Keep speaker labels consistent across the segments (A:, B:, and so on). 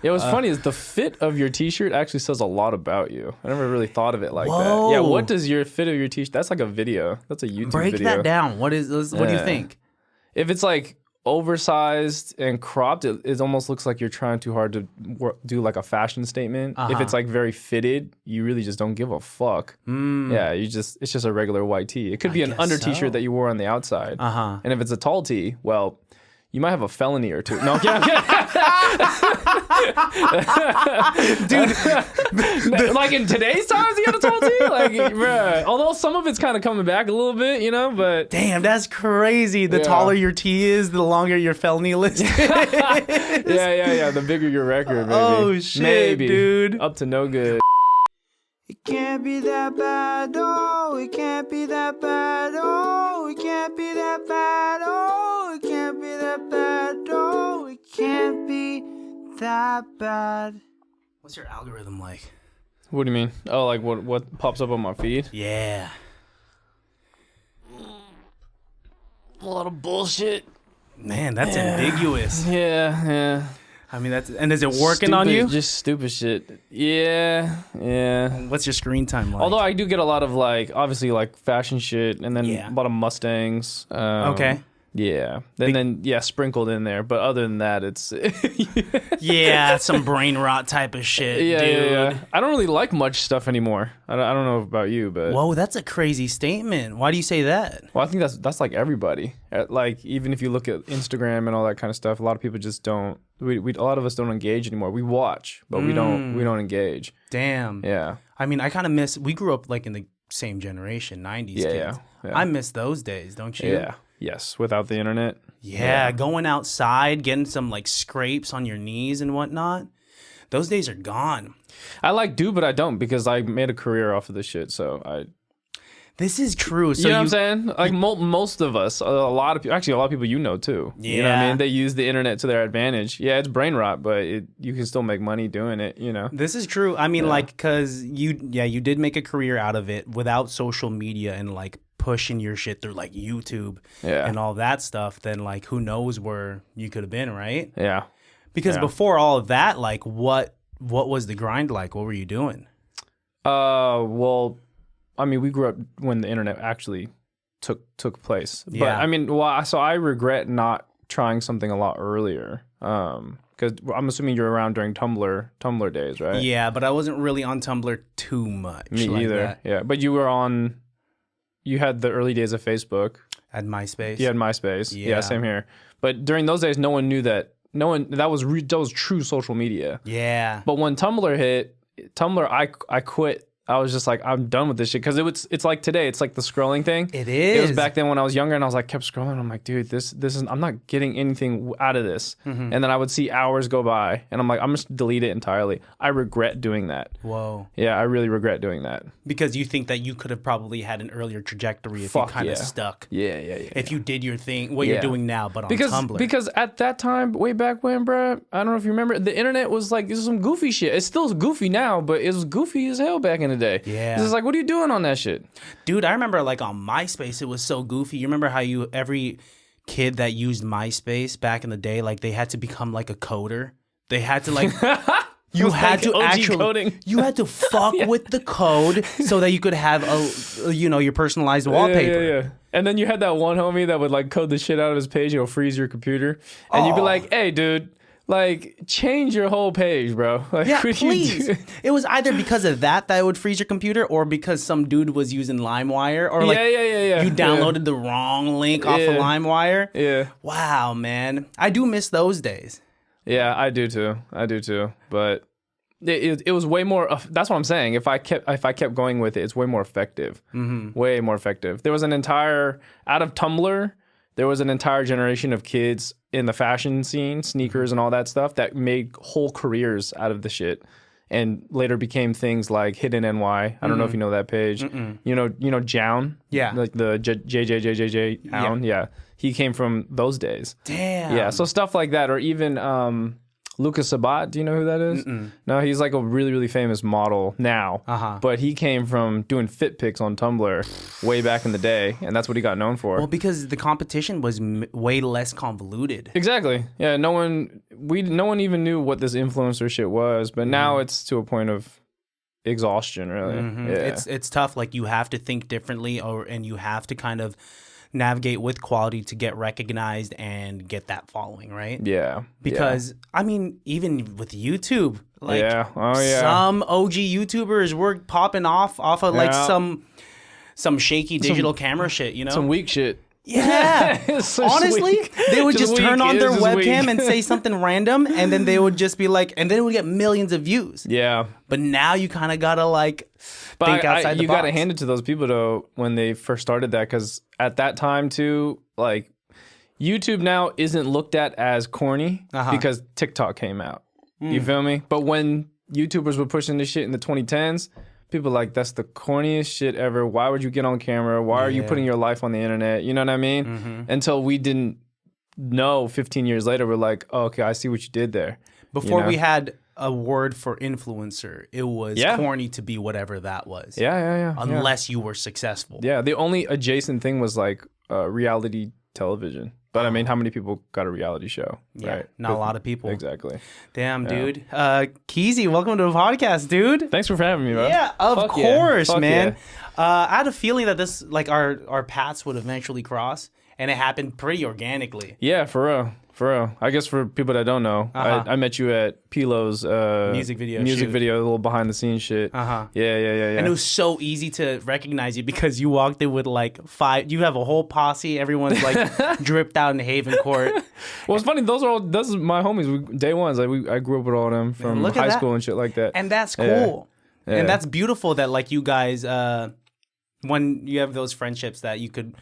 A: Yeah, what's funny is the fit of your t-shirt actually says a lot about you. I never really thought of it like
B: Whoa.
A: that. Yeah, what does your fit of your t-shirt? That's like a video. That's a YouTube
B: Break
A: video.
B: that down. What do you think?
A: If it's like oversized and cropped, it almost looks like you're trying too hard to do like a fashion statement. If it's like very fitted, you really just don't give a fuck. Yeah, it's just a regular white tee. It could be an under t-shirt that you wore on the outside. And if it's a tall tee, well, you might have a felony or two. No, I'm kidding. Dude, like in today's times, you got a tall tee? Like, bruh. Although some of it's kind of coming back a little bit, you know, but...
B: Damn, that's crazy. The taller your tee is, the longer your felony list is.
A: Yeah. The bigger your record, maybe.
B: Oh, shit,
A: maybe.
B: dude.
A: Up to no good.
C: It can't be that bad, oh, it can't be that bad, oh, it can't be that bad, oh, it can't be that bad, oh, it can't be that bad.
B: What's your algorithm like?
A: What do you mean? Oh, like what pops up on my feed?
B: Yeah.
A: A lot of bullshit.
B: Man, that's ambiguous.
A: Yeah.
B: I mean, and is it working on you?
A: Just stupid shit. Yeah.
B: What's your screen time like?
A: Although I do get a lot of like, obviously like fashion shit, and then a lot of Mustangs.
B: Okay.
A: Yeah. Then sprinkled in there. But other than that, it's
B: yeah, some brain rot type of shit, dude.
A: Yeah. I don't really like much stuff anymore. I don't know about you, but
B: whoa, that's a crazy statement. Why do you say that?
A: Well, I think that's like everybody. Like even if you look at Instagram and all that kind of stuff, a lot of people just don't. A lot of us don't engage anymore. We watch, but we don't engage.
B: Damn.
A: Yeah.
B: I mean, I kind of miss. We grew up like in the same generation, 90s kids.
A: Yeah.
B: I miss those days, don't you?
A: Yeah. Yes. Without the internet.
B: Yeah. Going outside, getting some like scrapes on your knees and whatnot. Those days are gone.
A: I but I don't because I made a career off of this shit. So
B: This is true. So
A: you know what I'm saying? Like most of us, a lot of people you know too.
B: Yeah.
A: You know what I mean? They use the internet to their advantage. Yeah, it's brain rot, but you can still make money doing it, you know?
B: This is true. I mean, like, because you did make a career out of it without social media and like pushing your shit through like YouTube and all that stuff. Then like, who knows where you could have been, right?
A: Yeah.
B: Because before all of that, like, what was the grind like? What were you doing?
A: Well, I mean, we grew up when the internet actually took place.
B: Yeah.
A: But I mean, so I regret not trying something a lot earlier. Because I'm assuming you're around during Tumblr days, right?
B: Yeah, but I wasn't really on Tumblr too much.
A: Me
B: like
A: either.
B: that.
A: Yeah, but you had the early days of Facebook.
B: I had MySpace.
A: You had MySpace.
B: Yeah.
A: Yeah, same here. But during those days, no one knew that. That was true social media.
B: Yeah.
A: But when Tumblr hit, I quit. I was just like, I'm done with this shit. Because it's like today, it's like the scrolling thing.
B: It is.
A: It was back then when I was younger and I was like, kept scrolling. I'm like, dude, this is, I'm not getting anything out of this. And then I would see hours go by and I'm like, I'm just delete it entirely. I regret doing that.
B: Whoa.
A: Yeah, I really regret doing that.
B: Because you think that you could have probably had an earlier trajectory if you kind of stuck.
A: Yeah.
B: If you did your thing, what you're doing now, but on Tumblr.
A: Because at that time, way back when, bruh, I don't know if you remember, the internet was like, this is some goofy shit. It's still goofy now, but it was goofy as hell back in the day.
B: Yeah.
A: It's just like, what are you doing on that shit?
B: Dude, I remember like on MySpace, it was so goofy. You remember how every kid that used MySpace back in the day, like they had to become like a coder. They had to like... You had to actually coding. You had to fuck with the code so that you could have your personalized wallpaper.
A: Yeah. And then you had that one homie that would like code the shit out of his page, freeze your computer. And you'd be like, hey dude, like change your whole page, bro. Like,
B: yeah, please. It was either because of that it would freeze your computer or because some dude was using LimeWire or like you downloaded the wrong link off of LimeWire.
A: Yeah.
B: Wow, man. I do miss those days.
A: Yeah, I do too. But it was way more. That's what I'm saying. If I kept going with it, it's way more effective. Way more effective. There was out of Tumblr, there was an entire generation of kids in the fashion scene, sneakers and all that stuff, that made whole careers out of the shit, and later became things like Hidden NY. I don't know if you know that page. You know Jown.
B: Yeah.
A: Like the JJJJJ Jown. Yeah. He came from those days.
B: Damn.
A: Yeah, so stuff like that, or even Lucas Sabat, do you know who that is? No, he's like a really, really famous model now. But he came from doing fit pics on Tumblr way back in the day, and that's what he got known for.
B: Well, because the competition was way less convoluted.
A: Exactly. Yeah, no one even knew what this influencer shit was, but now it's to a point of exhaustion, really. Yeah.
B: It's tough. Like, you have to think differently, and you have to kind of navigate with quality to get recognized and get that following, right?
A: Yeah.
B: Because I mean, even with YouTube, like
A: yeah.
B: some OG YouTubers were popping off of like some shaky digital camera shit, you know?
A: Some weak shit.
B: Yeah.
A: So
B: honestly,
A: weak.
B: they would
A: Just
B: just turn
A: weak.
B: on
A: It
B: their
A: is just
B: webcam
A: weak.
B: and say something random, and then they would just be like, and then it would get millions of views.
A: Yeah.
B: But now you kind of gotta like think
A: But
B: outside the
A: you
B: box.
A: gotta hand it to those people though when they first started that, because at that time too, like YouTube now isn't looked at as corny because TikTok came out. You feel me? But when YouTubers were pushing this shit in the 2010s, people were like, that's the corniest shit ever. Why would you get on camera? Why are you putting your life on the internet? You know what I mean? Until we didn't know 15 years later, we're like, oh, okay, I see what you did there.
B: Before we had a word for influencer, it was corny to be whatever that was.
A: Yeah.
B: Unless you were successful.
A: Yeah, the only adjacent thing was like reality television. But I mean, how many people got a reality show?
B: Yeah,
A: right?
B: not a lot of people.
A: Exactly.
B: Damn, dude. Keezy, welcome to the podcast, dude.
A: Thanks for having me, bro.
B: Yeah, of
A: Fuck
B: course,
A: Fuck
B: man.
A: yeah.
B: I had a feeling that this, like, our paths would eventually cross, and it happened pretty organically.
A: Yeah, for real. For real. I guess for people that don't know, I met you at Pilo's
B: music video,
A: a little behind the scenes shit. Yeah.
B: And it was so easy to recognize you because you walked in with like you have a whole posse. Everyone's like dripped out in Haven Court.
A: Well, it's funny. Those are my homies. Day ones. Like I grew up with all of them from high school and shit like that.
B: And that's cool. Yeah. And that's beautiful that like you guys, when you have those friendships that you could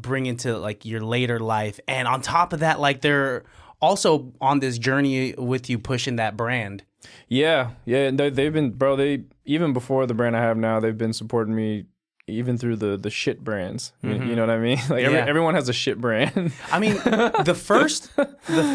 B: bring into like your later life, and on top of that, like they're also on this journey with you pushing that brand. Yeah.
A: And they've been, bro. They even before the brand I have now, they've been supporting me even through the shit brands. You know what I mean? Like everyone has a shit brand.
B: I mean, the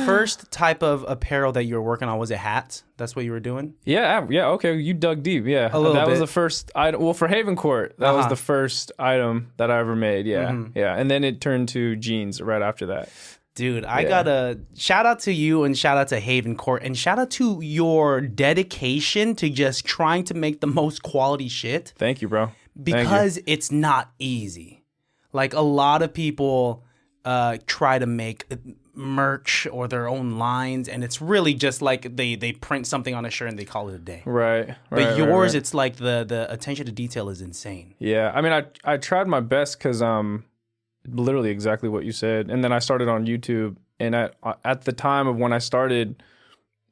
B: first type of apparel that you were working on, was it hats? That's what you were doing?
A: Yeah. Okay, you dug deep. Yeah, that was the first item. Well, for Haven Court, that was the first item that I ever made. Yeah, and then it turned to jeans right after that.
B: Dude, I gotta shout out to you and shout out to Haven Court and shout out to your dedication to just trying to make the most quality shit.
A: Thank you, bro.
B: Because it's not easy. Like a lot of people try to make merch or their own lines, and it's really just like they print something on a shirt and they call it a day.
A: Right.
B: But yours, it's like the attention to detail is insane.
A: Yeah, I mean, I tried my best because literally exactly what you said, and then I started on YouTube, and at the time of when I started,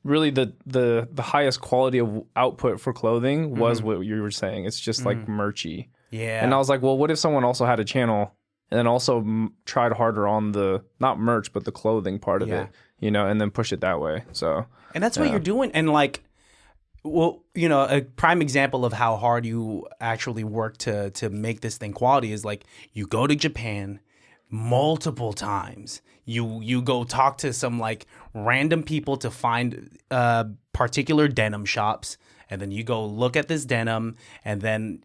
A: really the highest quality of output for clothing was what you were saying. It's just like merchy.
B: Yeah.
A: And I was like, well, what if someone also had a channel and then also tried harder on the not merch but the clothing part of it, and then push it that way. So
B: and that's what you're doing. And like, well, a prime example of how hard you actually work to make this thing quality is like you go to Japan multiple times. You go talk to some like random people to find particular denim shops, and then you go look at this denim, and then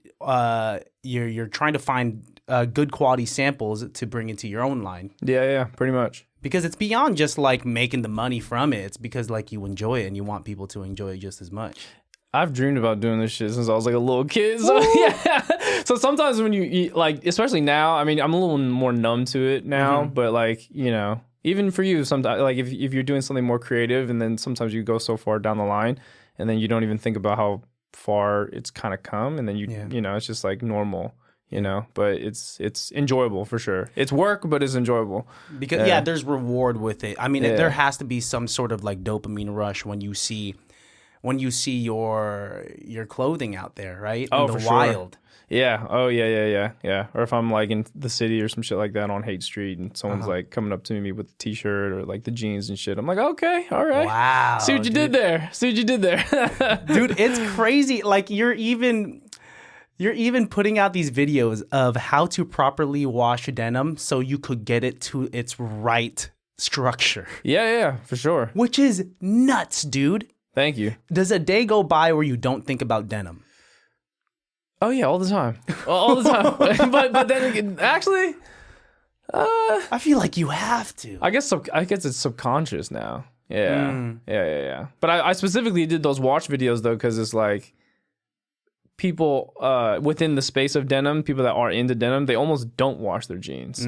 B: you're trying to find good quality samples to bring into your own line.
A: Yeah, pretty much.
B: Because it's beyond just like making the money from it. It's because like you enjoy it and you want people to enjoy it just as much.
A: I've dreamed about doing this shit since I was like a little kid. So yeah. So sometimes when you eat, like, especially now, I mean, I'm a little more numb to it now, but like, even for you, sometimes like if you're doing something more creative, and then sometimes you go so far down the line, and then you don't even think about how far it's kind of come, and then it's just like normal. But it's enjoyable for sure. It's work, but it's enjoyable.
B: Because there's reward with it. I mean, there has to be some sort of like dopamine rush when you see your clothing out there, right?
A: Oh,
B: in the
A: for
B: wild.
A: Sure. Yeah. Oh, yeah. Or if I'm like in the city or some shit like that on Haight Street, and someone's like coming up to me with the t-shirt or like the jeans and shit, I'm like, okay, all right.
B: Wow.
A: See what you did there.
B: Dude, it's crazy. Like you're even putting out these videos of how to properly wash denim so you could get it to its right structure.
A: Yeah, for sure.
B: Which is nuts, dude.
A: Thank you.
B: Does a day go by where you don't think about denim?
A: Oh yeah, all the time. All the time. but then again, actually,
B: I feel like you have to.
A: I guess it's subconscious now. Yeah. But I specifically did those watch videos though, because it's like people within the space of denim, people that are into denim, they almost don't wash their jeans.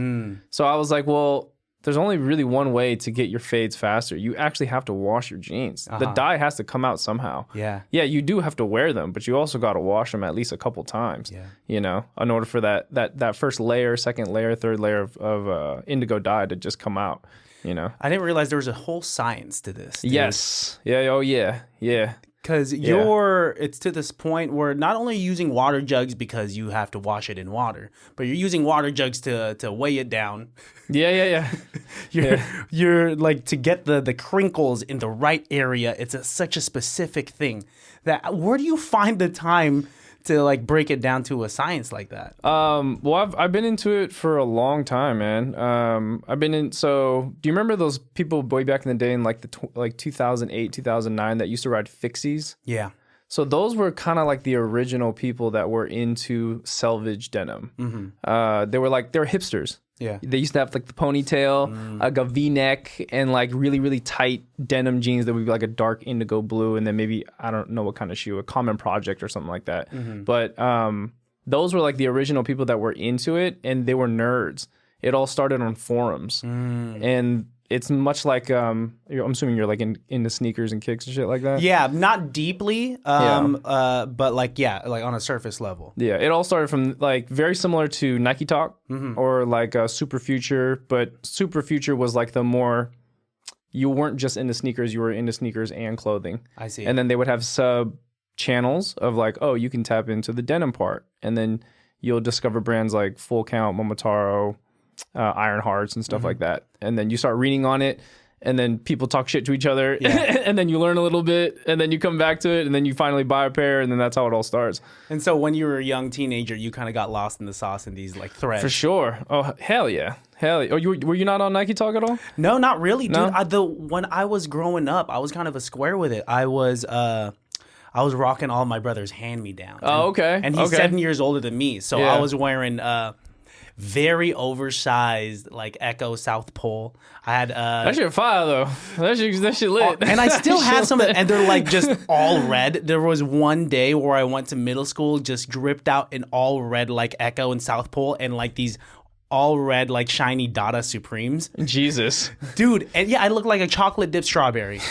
A: So I was like, well, there's only really one way to get your fades faster. You actually have to wash your jeans. The dye has to come out somehow.
B: Yeah,
A: you do have to wear them, but you also got to wash them at least a couple times.
B: Yeah,
A: you know, in order for that first layer, second layer, third layer of indigo dye to just come out. You know,
B: I didn't realize there was a whole science to this. Dude.
A: Yes. Yeah. Oh yeah. Yeah.
B: Because it's to this point where not only using water jugs because you have to wash it in water, but you're using water jugs to weigh it down.
A: Yeah.
B: You're like, to get the crinkles in the right area. It's such a specific thing that where do you find the time to like break it down to a science like that?
A: Well, I've been into it for a long time, man. So do you remember those people way back in the day in like 2008, 2009 that used to ride fixies?
B: Yeah.
A: So those were kind of like the original people that were into selvage denim. They were hipsters.
B: Yeah.
A: They used to have like the ponytail, like a V-neck, and like really, really tight denim jeans that would be like a dark indigo blue, and then maybe, I don't know what kind of shoe, a Common Project or something like that. But those were like the original people that were into it, and they were nerds. It all started on forums. And it's much like, I'm assuming you're like into sneakers and kicks and shit like that?
B: Yeah, not deeply, but like on a surface level.
A: Yeah, it all started from like very similar to Nike Talk or like Super Future, but Super Future was like the more, you weren't just into sneakers, you were into sneakers and clothing.
B: I see.
A: And then they would have sub channels of like, oh, you can tap into the denim part. And then you'll discover brands like Full Count, Momotaro, Iron Hearts and stuff like that. And then you start reading on it, and then people talk shit to each other, and then you learn a little bit, and then you come back to it, and then you finally buy a pair, and then that's how it all starts.
B: And so when you were a young teenager, you kind of got lost in the sauce in these like threads.
A: For sure. Oh, hell yeah. Oh, were you not on Nike Talk at all?
B: No, not really, dude.
A: No?
B: When I was growing up, I was kind of a square with it. I was rocking all my brother's hand-me-downs.
A: Oh, okay.
B: And he's 7 years older than me, so
A: Yeah.
B: I was wearing very oversized like Echo South Pole. I had
A: that shit fire though. That shit lit.
B: and I still have some, and they're like just all red. There was one day where I went to middle school, just dripped out in all red like Echo and South Pole, and like these all red like shiny Dada Supremes.
A: Jesus.
B: Dude, and yeah, I look like a chocolate dipped strawberry.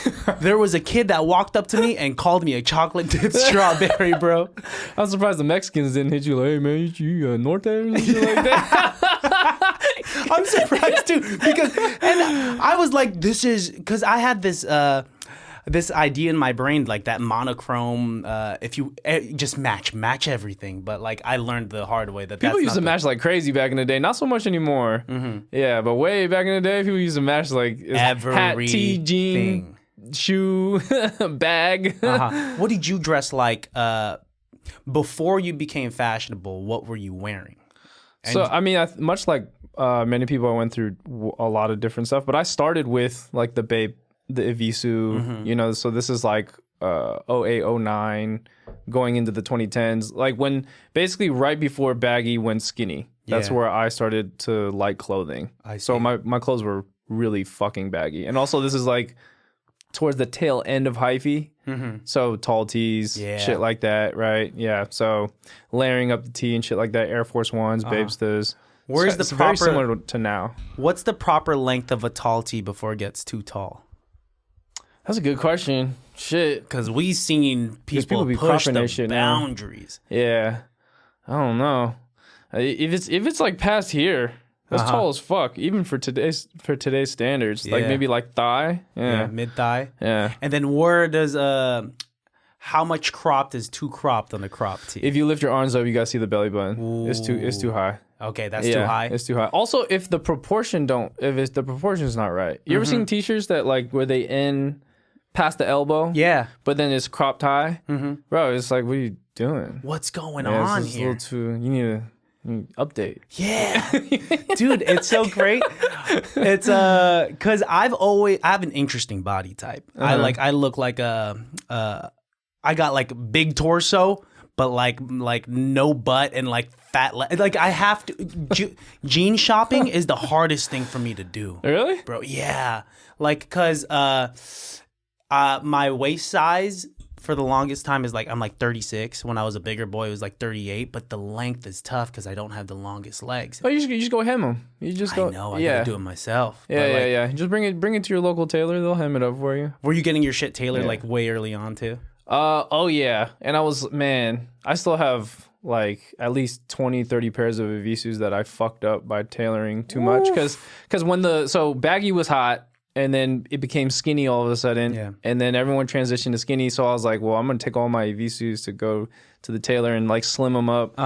B: There was a kid that walked up to me and called me a chocolate dipped strawberry, bro.
A: I'm surprised the Mexicans didn't hit you like, hey man, you Norte or something like that.
B: I'm surprised too, because, and I was like, this is, because I had this idea in my brain, like that monochrome, if you just match everything. But like I learned the hard way that
A: people used to match like crazy back in the day. Not so much anymore. Yeah, but way back in the day, people used to match like hat, tee, jean, shoe, bag.
B: What did you dress like before you became fashionable? What were you wearing?
A: So I mean, much like many people, I went through a lot of different stuff. But I started with like the Bape, the Evisu, you know, so this is like 08, 09, going into the 2010s, like when basically right before baggy went skinny. That's where I started to like clothing. So my clothes were really fucking baggy. And also this is like towards the tail end of hyphy. So tall tees, shit like that, right? Yeah, so layering up the tee and shit like that, Air Force Ones, Babestas.
B: Where's the proper,
A: very similar to now.
B: What's the proper length of a tall tee before it gets too tall?
A: That's a good question. Shit.
B: Because we've seen people
A: be
B: push the
A: shit
B: boundaries.
A: Now. Yeah. I don't know. If it's like past here, that's tall as fuck. Even for today's standards. Like maybe like thigh. Yeah.
B: Mid thigh.
A: Yeah.
B: And then where does how much cropped is too cropped on the crop tee?
A: If you lift your arms up, you gotta see the belly button. Ooh. It's too high.
B: Okay, that's too high.
A: It's too high. Also, if the proportion's not right. You ever seen t-shirts that like where they end past the elbow?
B: Yeah.
A: But then it's cropped high? Bro, it's like, what are you doing?
B: What's going on
A: it's
B: here?
A: A little too, you Update.
B: Yeah, dude, it's so great. It's because I have an interesting body type. I look like I got like big torso, but like no butt and like fat. Like I have to. Jean shopping is the hardest thing for me to do.
A: Really,
B: bro? Yeah, like because my waist size for the longest time is like I'm like 36. When I was a bigger boy, it was like 38. But the length is tough because I don't have the longest legs.
A: Oh, you just go hem them. You just go.
B: I know. I gotta do it myself.
A: Yeah, yeah. Just bring it to your local tailor. They'll hem it up for you.
B: Were you getting your shit tailored like way early on too?
A: Oh yeah. And I still have like at least 20, 30 pairs of Evisus that I fucked up by tailoring too much because when baggy was hot. And then it became skinny all of a sudden. Yeah. And then everyone transitioned to skinny. So I was like, well, I'm going to take all my Evisus to go to the tailor and like slim them up.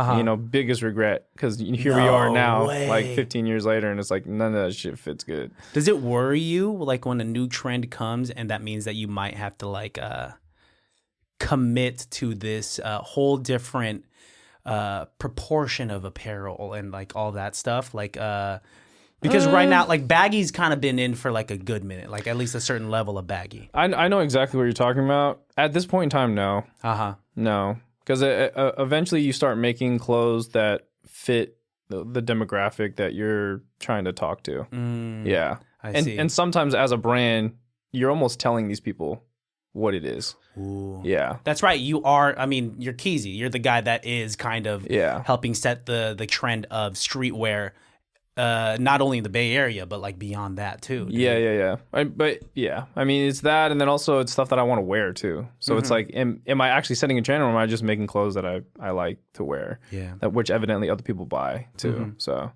A: Biggest regret. Because here we are now, like 15 years later. And it's like, none of that shit fits good.
B: Does it worry you like when a new trend comes and that means that you might have to like commit to this whole different proportion of apparel and like all that stuff? Like, because right now, like, baggy's kind of been in for, like, a good minute. Like, at least a certain level of baggy.
A: I know exactly what you're talking about. At this point in time, no. No. Because eventually you start making clothes that fit the demographic that you're trying to talk to. Yeah. I see. And sometimes as a brand, you're almost telling these people what it is.
B: Ooh.
A: Yeah.
B: That's right. You're Keezy. You're the guy that is kind of helping set the trend of streetwear. Not only in the Bay Area, but like beyond that too. Dude.
A: Yeah. I mean, it's that, and then also it's stuff that I want to wear too. So it's like, am I actually setting a trend, or am I just making clothes that I like to wear? Yeah. Which evidently other people buy too. So,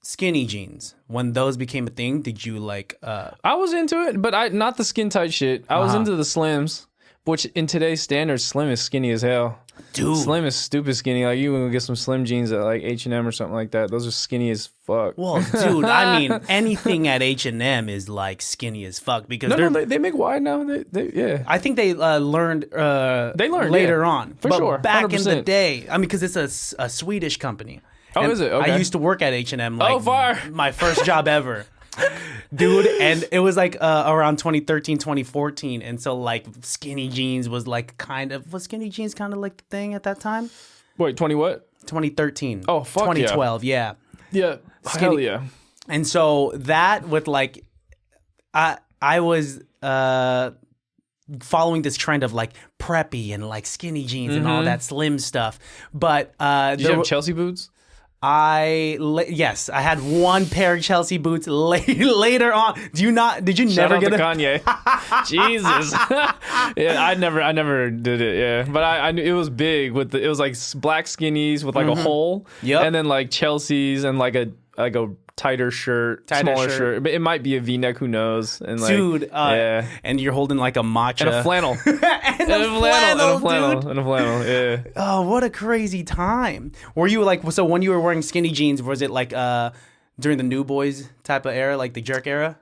B: skinny jeans. When those became a thing, did you like?
A: I was into it, but not the skin tight shit. I was into the slims, which in today's standards, slim is skinny as hell.
B: Dude.
A: Slim is stupid skinny. Like, you can get some slim jeans at like H&M or something like that. Those are skinny as fuck.
B: Well, dude, I mean, anything at H&M is like skinny as fuck because
A: they make wide now. They
B: I think they learned later on.
A: For sure.
B: Back in the day, I mean, because it's a Swedish company.
A: Oh, is it? Okay.
B: I used to work at H&M. Like, my first job ever. Dude, and it was like around 2013, 2014, and so like skinny jeans was like was skinny jeans kind of like the thing at that time?
A: Wait, 20 what?
B: 2013.
A: Oh, fuck
B: 2012, yeah.
A: Yeah, hell yeah.
B: And so that with like, I was following this trend of like preppy and like skinny jeans and all that slim stuff, but
A: did you have Chelsea boots?
B: Yes, I had one pair of Chelsea boots later on. Did you
A: Shout
B: never
A: out
B: get
A: to Kanye? Jesus. Yeah, I never did it. Yeah, but I knew it was big it was like black skinnies with like a hole. Yep. And then like Chelsea's and like a tighter smaller shirt. But it might be a V-neck, who knows? And like,
B: dude, and you're holding like a matcha.
A: And a flannel.
B: and a
A: flannel, yeah.
B: Oh, what a crazy time. Were you like, so when you were wearing skinny jeans, was it like during the New Boys type of era, like the jerk era?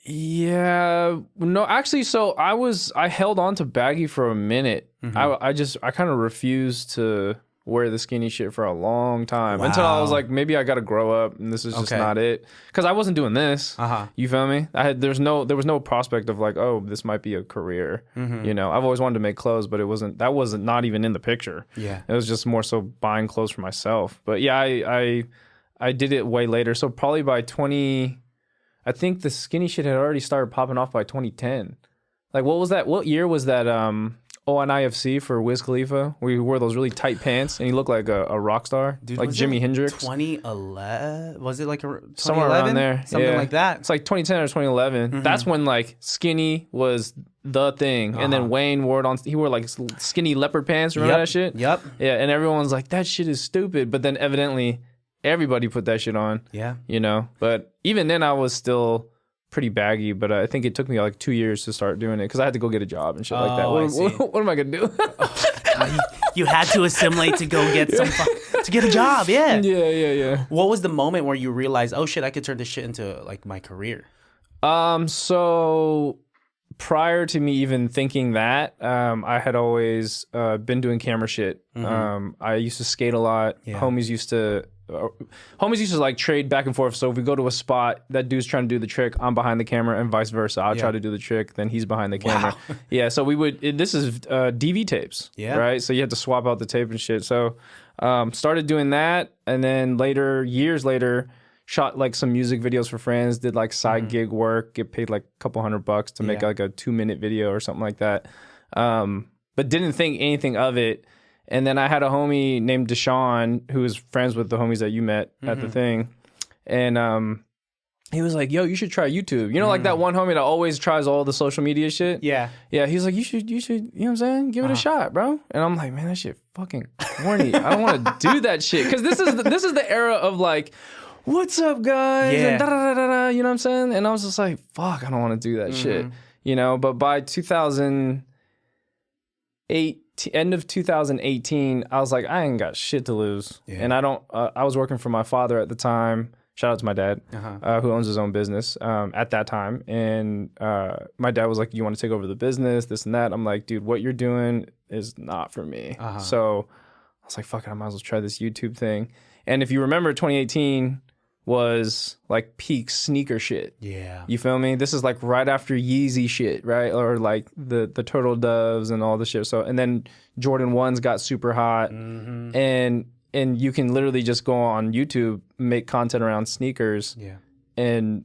A: Yeah. No, actually, so I held on to baggy for a minute. I kind of refused to wear the skinny shit for a long time until I was like, maybe I gotta grow up and this is just not it, because I wasn't doing this. You feel me? There was no prospect of like, oh, this might be a career. You know, I've always wanted to make clothes, but that wasn't not even in the picture. Yeah, it was just more so buying clothes for myself. But yeah, I did it way later. So probably by I think the skinny shit had already started popping off by 2010. Like, what year was that? On IFC for Wiz Khalifa, where he wore those really tight pants and he looked like a rock star. Dude, like Jimi Hendrix.
B: 2011? Was it like 2011?
A: Somewhere around there.
B: Something like that.
A: It's like 2010 or 2011. That's when like skinny was the thing. And then Wayne wore like skinny leopard pants. Remember that shit?
B: Yep.
A: Yeah, and everyone's like, that shit is stupid. But then evidently everybody put that shit on. Yeah. You know? But even then I was still pretty baggy, but I think it took me like 2 years to start doing it because I had to go get a job and shit like that. What am I gonna do?
B: You had to assimilate to go get to get a job. Yeah.
A: Yeah.
B: What was the moment where you realized, oh shit, I could turn this shit into like my career?
A: So prior to me even thinking that, I had always been doing camera shit. I used to skate a lot. Homies used to like trade back and forth. So if we go to a spot, that dude's trying to do the trick, I'm behind the camera, and vice versa. I'll try to do the trick, then he's behind the camera. Yeah, so we would. This is DV tapes, right? So you had to swap out the tape and shit. So started doing that, and then years later, shot like some music videos for friends. Did like side gig work, get paid like a couple $100 to make like a 2-minute video or something like that. But didn't think anything of it. And then I had a homie named Deshaun who was friends with the homies that you met at the thing. And he was like, yo, you should try YouTube. You know, like that one homie that always tries all the social media shit? Yeah. Yeah, he's like, you should, you know what I'm saying? Give it a shot, bro. And I'm like, man, that shit fucking corny. I don't want to do that shit. Because this is the era of like, what's up, guys? And da-da-da-da-da, you know what I'm saying? And I was just like, fuck, I don't want to do that shit. You know, but by 2008, end of 2018, I was like, I ain't got shit to lose. And I don't, I was working for my father at the time. Shout out to my dad, who owns his own business at that time. And my dad was like, you want to take over the business, this and that? I'm like, dude, what you're doing is not for me. So I was like, fuck it, I might as well try this YouTube thing. And if you remember, 2018 was like peak sneaker shit. Yeah. You feel me? This is like right after Yeezy shit, right? Or like the turtle doves and all the shit. So, and then Jordan 1s got super hot. And you can literally just go on YouTube, make content around sneakers, and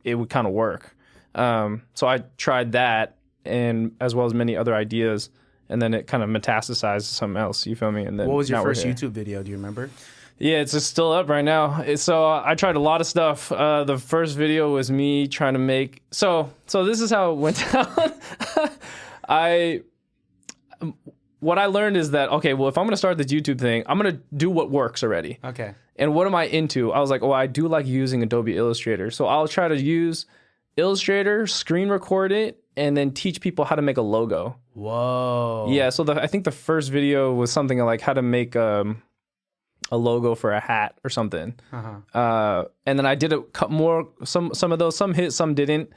A: it would kind of work. So I tried that, and as well as many other ideas, and then it kind of metastasized to something else. You feel me? And then
B: what was your first YouTube video? Do you remember?
A: Yeah, it's just still up right now. So I tried a lot of stuff. The first video was me trying to make. So this is how it went down. What I learned is that, okay, well, if I'm going to start this YouTube thing, I'm going to do what works already. Okay. And what am I into? I was like, I do like using Adobe Illustrator. So I'll try to use Illustrator, screen record it, and then teach people how to make a logo. Whoa. Yeah, so I think the first video was something like how to make a logo for a hat or something. And then I did some of those, some hit, some didn't.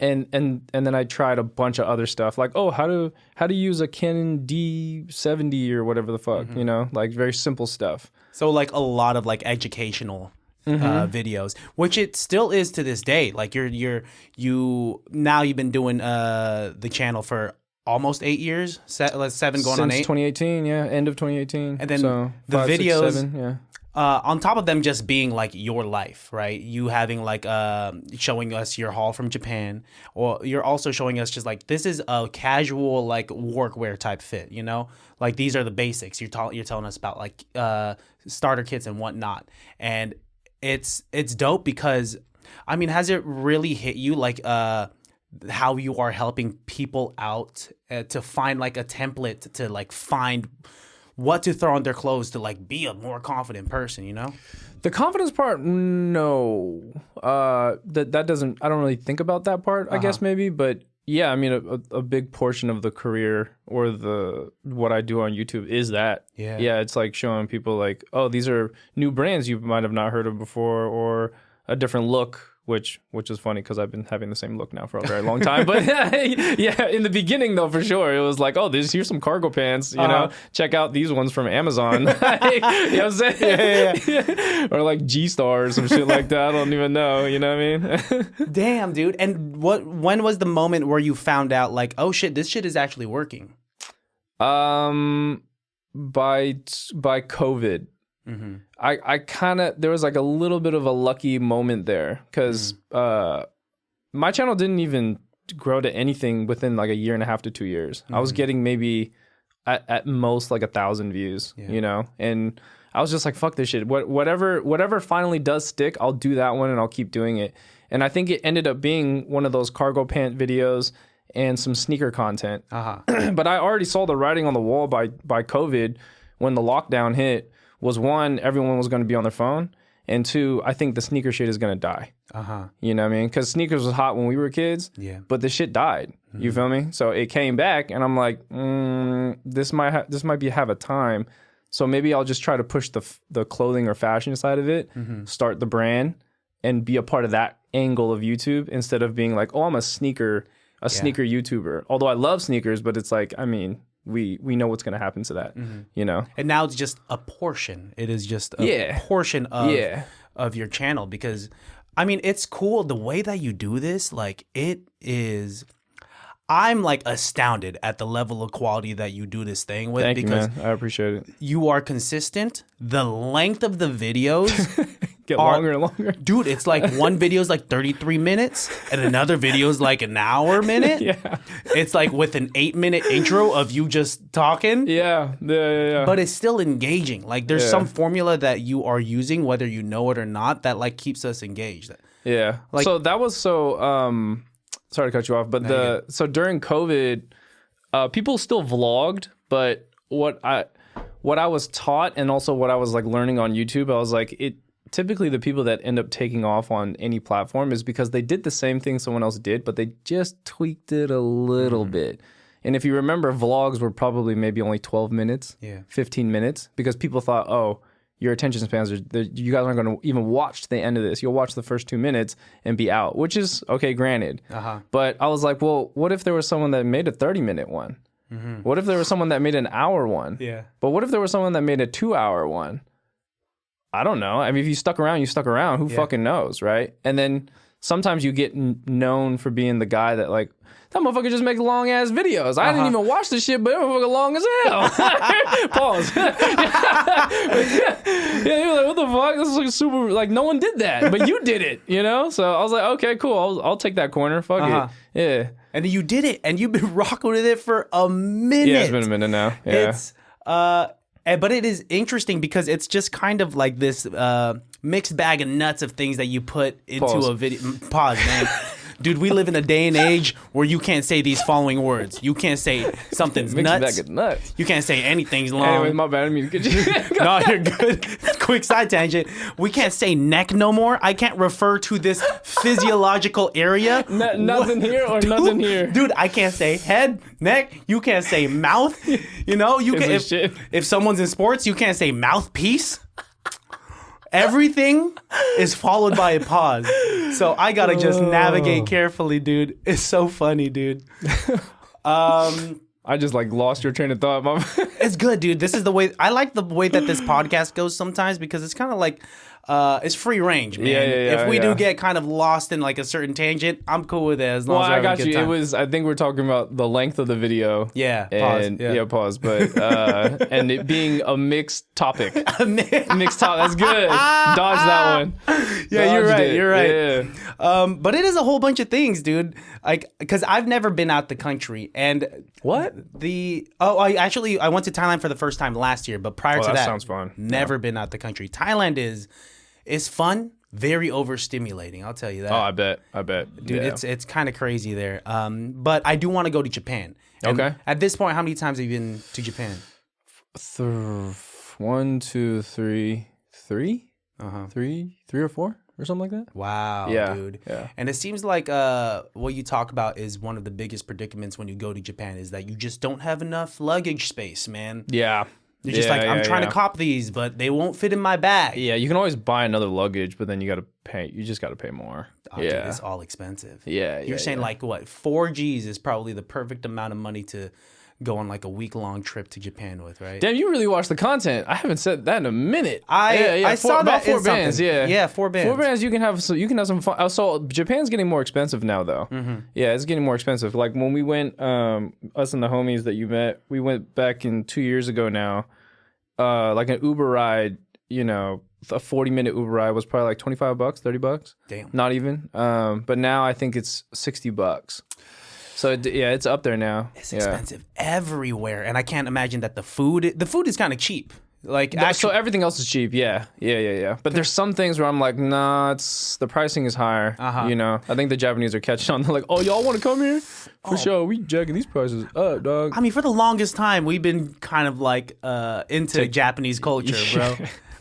A: And then I tried a bunch of other stuff like, how to use a Canon D70 or whatever the fuck, you know, like very simple stuff.
B: So like a lot of like educational videos, which it still is to this day. Like you've been doing the channel for almost 8 years, 7 going
A: Since
B: on 8.
A: 2018, yeah, end of 2018.
B: And then
A: so
B: the
A: 5,
B: videos,
A: 6, 7, yeah.
B: On top of them just being like your life, right? You having like showing us your haul from Japan, or you're also showing us just like this is a casual like workwear type fit, you know? Like these are the basics. You're telling us about like starter kits and whatnot, and it's dope because I mean, has it really hit you like how you are helping people out to find like a template to like find what to throw on their clothes to like be a more confident person, you know?
A: The confidence part, no. That doesn't, I don't really think about that part, I guess maybe, but yeah, I mean a big portion of the career or what I do on YouTube is that. Yeah, it's like showing people like, these are new brands you might have not heard of before, or a different look. Which is funny because I've been having the same look now for a very long time. But yeah, in the beginning though, for sure, it was like, here's some cargo pants. You know, check out these ones from Amazon. You know what I'm saying? Yeah. Or like G-Star or some shit like that. I don't even know. You know what I mean?
B: Damn, dude. And when was the moment where you found out like, oh shit, this shit is actually working?
A: By COVID. I kind of, there was like a little bit of a lucky moment there because my channel didn't even grow to anything within like a year and a half to 2 years. I was getting maybe at most like 1,000 views, you know, and I was just like, fuck this shit. Whatever finally does stick, I'll do that one and I'll keep doing it. And I think it ended up being one of those cargo pant videos and some sneaker content. But I already saw the writing on the wall by COVID when the lockdown hit. Was one, everyone was going to be on their phone, and two, I think the sneaker shit is going to die. You know what I mean? Because sneakers was hot when we were kids, but the shit died. You feel me? So it came back, and I'm like, this might have a time. So maybe I'll just try to push the clothing or fashion side of it, start the brand, and be a part of that angle of YouTube instead of being like, I'm a sneaker a sneaker YouTuber. Although I love sneakers, but it's like, I mean, we know what's going to happen to that, you know?
B: And now it's just a portion. It is just a portion of your channel because, I mean, it's cool. The way that you do this, like, it is... I'm like astounded at the level of quality that you do this thing with.
A: Thank
B: because
A: you, man. I appreciate it.
B: You are consistent. The length of the videos
A: get longer and longer.
B: Dude, it's like one video is like 33 minutes and another video is like an hour minute.
A: Yeah.
B: It's like with an 8-minute intro of you just talking.
A: Yeah.
B: But it's still engaging. Like there's some formula that you are using, whether you know it or not, that like keeps us engaged.
A: Yeah.
B: Like,
A: so that was sorry to cut you off, but so during COVID, people still vlogged, but what I was taught and also what I was like learning on YouTube, I was like, typically the people that end up taking off on any platform is because they did the same thing someone else did, but they just tweaked it a little bit. And if you remember, vlogs were probably maybe only 12 minutes, 15 minutes, because people thought, oh, your attention spans, you guys aren't going to even watch the end of this. You'll watch the first 2 minutes and be out, which is, okay, granted. But I was like, well, what if there was someone that made a 30-minute one? What if there was someone that made an hour one?
B: Yeah.
A: But what if there was someone that made a 2-hour one? I don't know. I mean, if you stuck around, you stuck around. Who fucking knows, right? And then sometimes you get known for being the guy that like, that motherfucker just makes long ass videos. I didn't even watch this shit, but that motherfucker long as hell. Pause. Yeah, you're like, what the fuck? This is like super, like no one did that, but you did it, you know? So I was like, okay, cool. I'll take that corner. Fuck it. Yeah.
B: And then you did it, and you've been rocking with it for a minute.
A: Yeah, it's been a minute now. Yeah.
B: It's but it is interesting because it's just kind of like this mixed bag of nuts of things that you put into a video. Pause, man. Dude, we live in a day and age where you can't say these following words. You can't say something's nuts.
A: Mixed bag of nuts.
B: You can't say anything's long.
A: Anyway, my bad. I mean,
B: No, you're good. Quick side tangent. We can't say neck no more. I can't refer to this physiological area.
A: Nothing here or nothing here.
B: Dude, I can't say head, neck. You can't say mouth. You know, you can. If someone's in sports, you can't say mouthpiece. Everything is followed by a pause. So I gotta just navigate carefully, dude. It's so funny, dude.
A: I just like lost your train of thought, mom.
B: It's good, dude. This is the way I like the way that this podcast goes sometimes because it's kind of like it's free range, man.
A: Yeah,
B: if we do get kind of lost in like a certain tangent, I'm cool with it as long as
A: I got
B: a good
A: you.
B: time.
A: It was. I think we're talking about the length of the video.
B: Yeah.
A: And
B: pause.
A: pause. But and it being a mixed topic. Mixed topic. That's good. Dodge that one.
B: Yeah, you're right. You're right.
A: Yeah.
B: But it is a whole bunch of things, dude. Like, because I've never been out the country, and
A: what
B: I went to Thailand for the first time last year, but prior to that,
A: sounds fun.
B: Never been out the country. Thailand is fun, very overstimulating. I'll tell you that.
A: Oh, I bet,
B: dude.
A: Yeah.
B: It's kind of crazy there. But I do want to go to Japan. And
A: okay.
B: At this point, how many times have you been to Japan?
A: 1, 2, 3, 3, 3 or 4 or something like that.
B: Wow,
A: yeah,
B: dude.
A: Yeah.
B: And it seems like what you talk about is one of the biggest predicaments when you go to Japan is that you just don't have enough luggage space, man.
A: Yeah.
B: You're just I'm trying to cop these, but they won't fit in my bag.
A: Yeah, you can always buy another luggage, but then you got to pay. You just got to pay more.
B: Oh, dude, it's all expensive.
A: Yeah.
B: You're saying like what? 4 G's is probably the perfect amount of money to go on like a week-long trip to Japan with, right?
A: Damn, you really watch the content. I haven't said that in a minute.
B: I saw
A: about
B: that
A: 4 bands. Yeah,
B: 4 bands.
A: 4 bands. You can have some fun. So Japan's getting more expensive now, though. Yeah, it's getting more expensive. Like when we went, us and the homies that you met, we went back in 2 years ago now. Like an Uber ride, you know, a 40-minute Uber ride was probably like $25, $30.
B: Damn.
A: Not even. But now I think it's $60. So yeah, it's up there now.
B: It's expensive everywhere, and I can't imagine that the food is kind of cheap. Like
A: so everything else is cheap. Yeah. But there's some things where I'm like, nah, the pricing is higher. You know, I think the Japanese are catching on. They're like, oh, y'all want to come here? For sure, we jacking these prices up, dog.
B: I mean, for the longest time, we've been kind of like into Japanese culture, bro.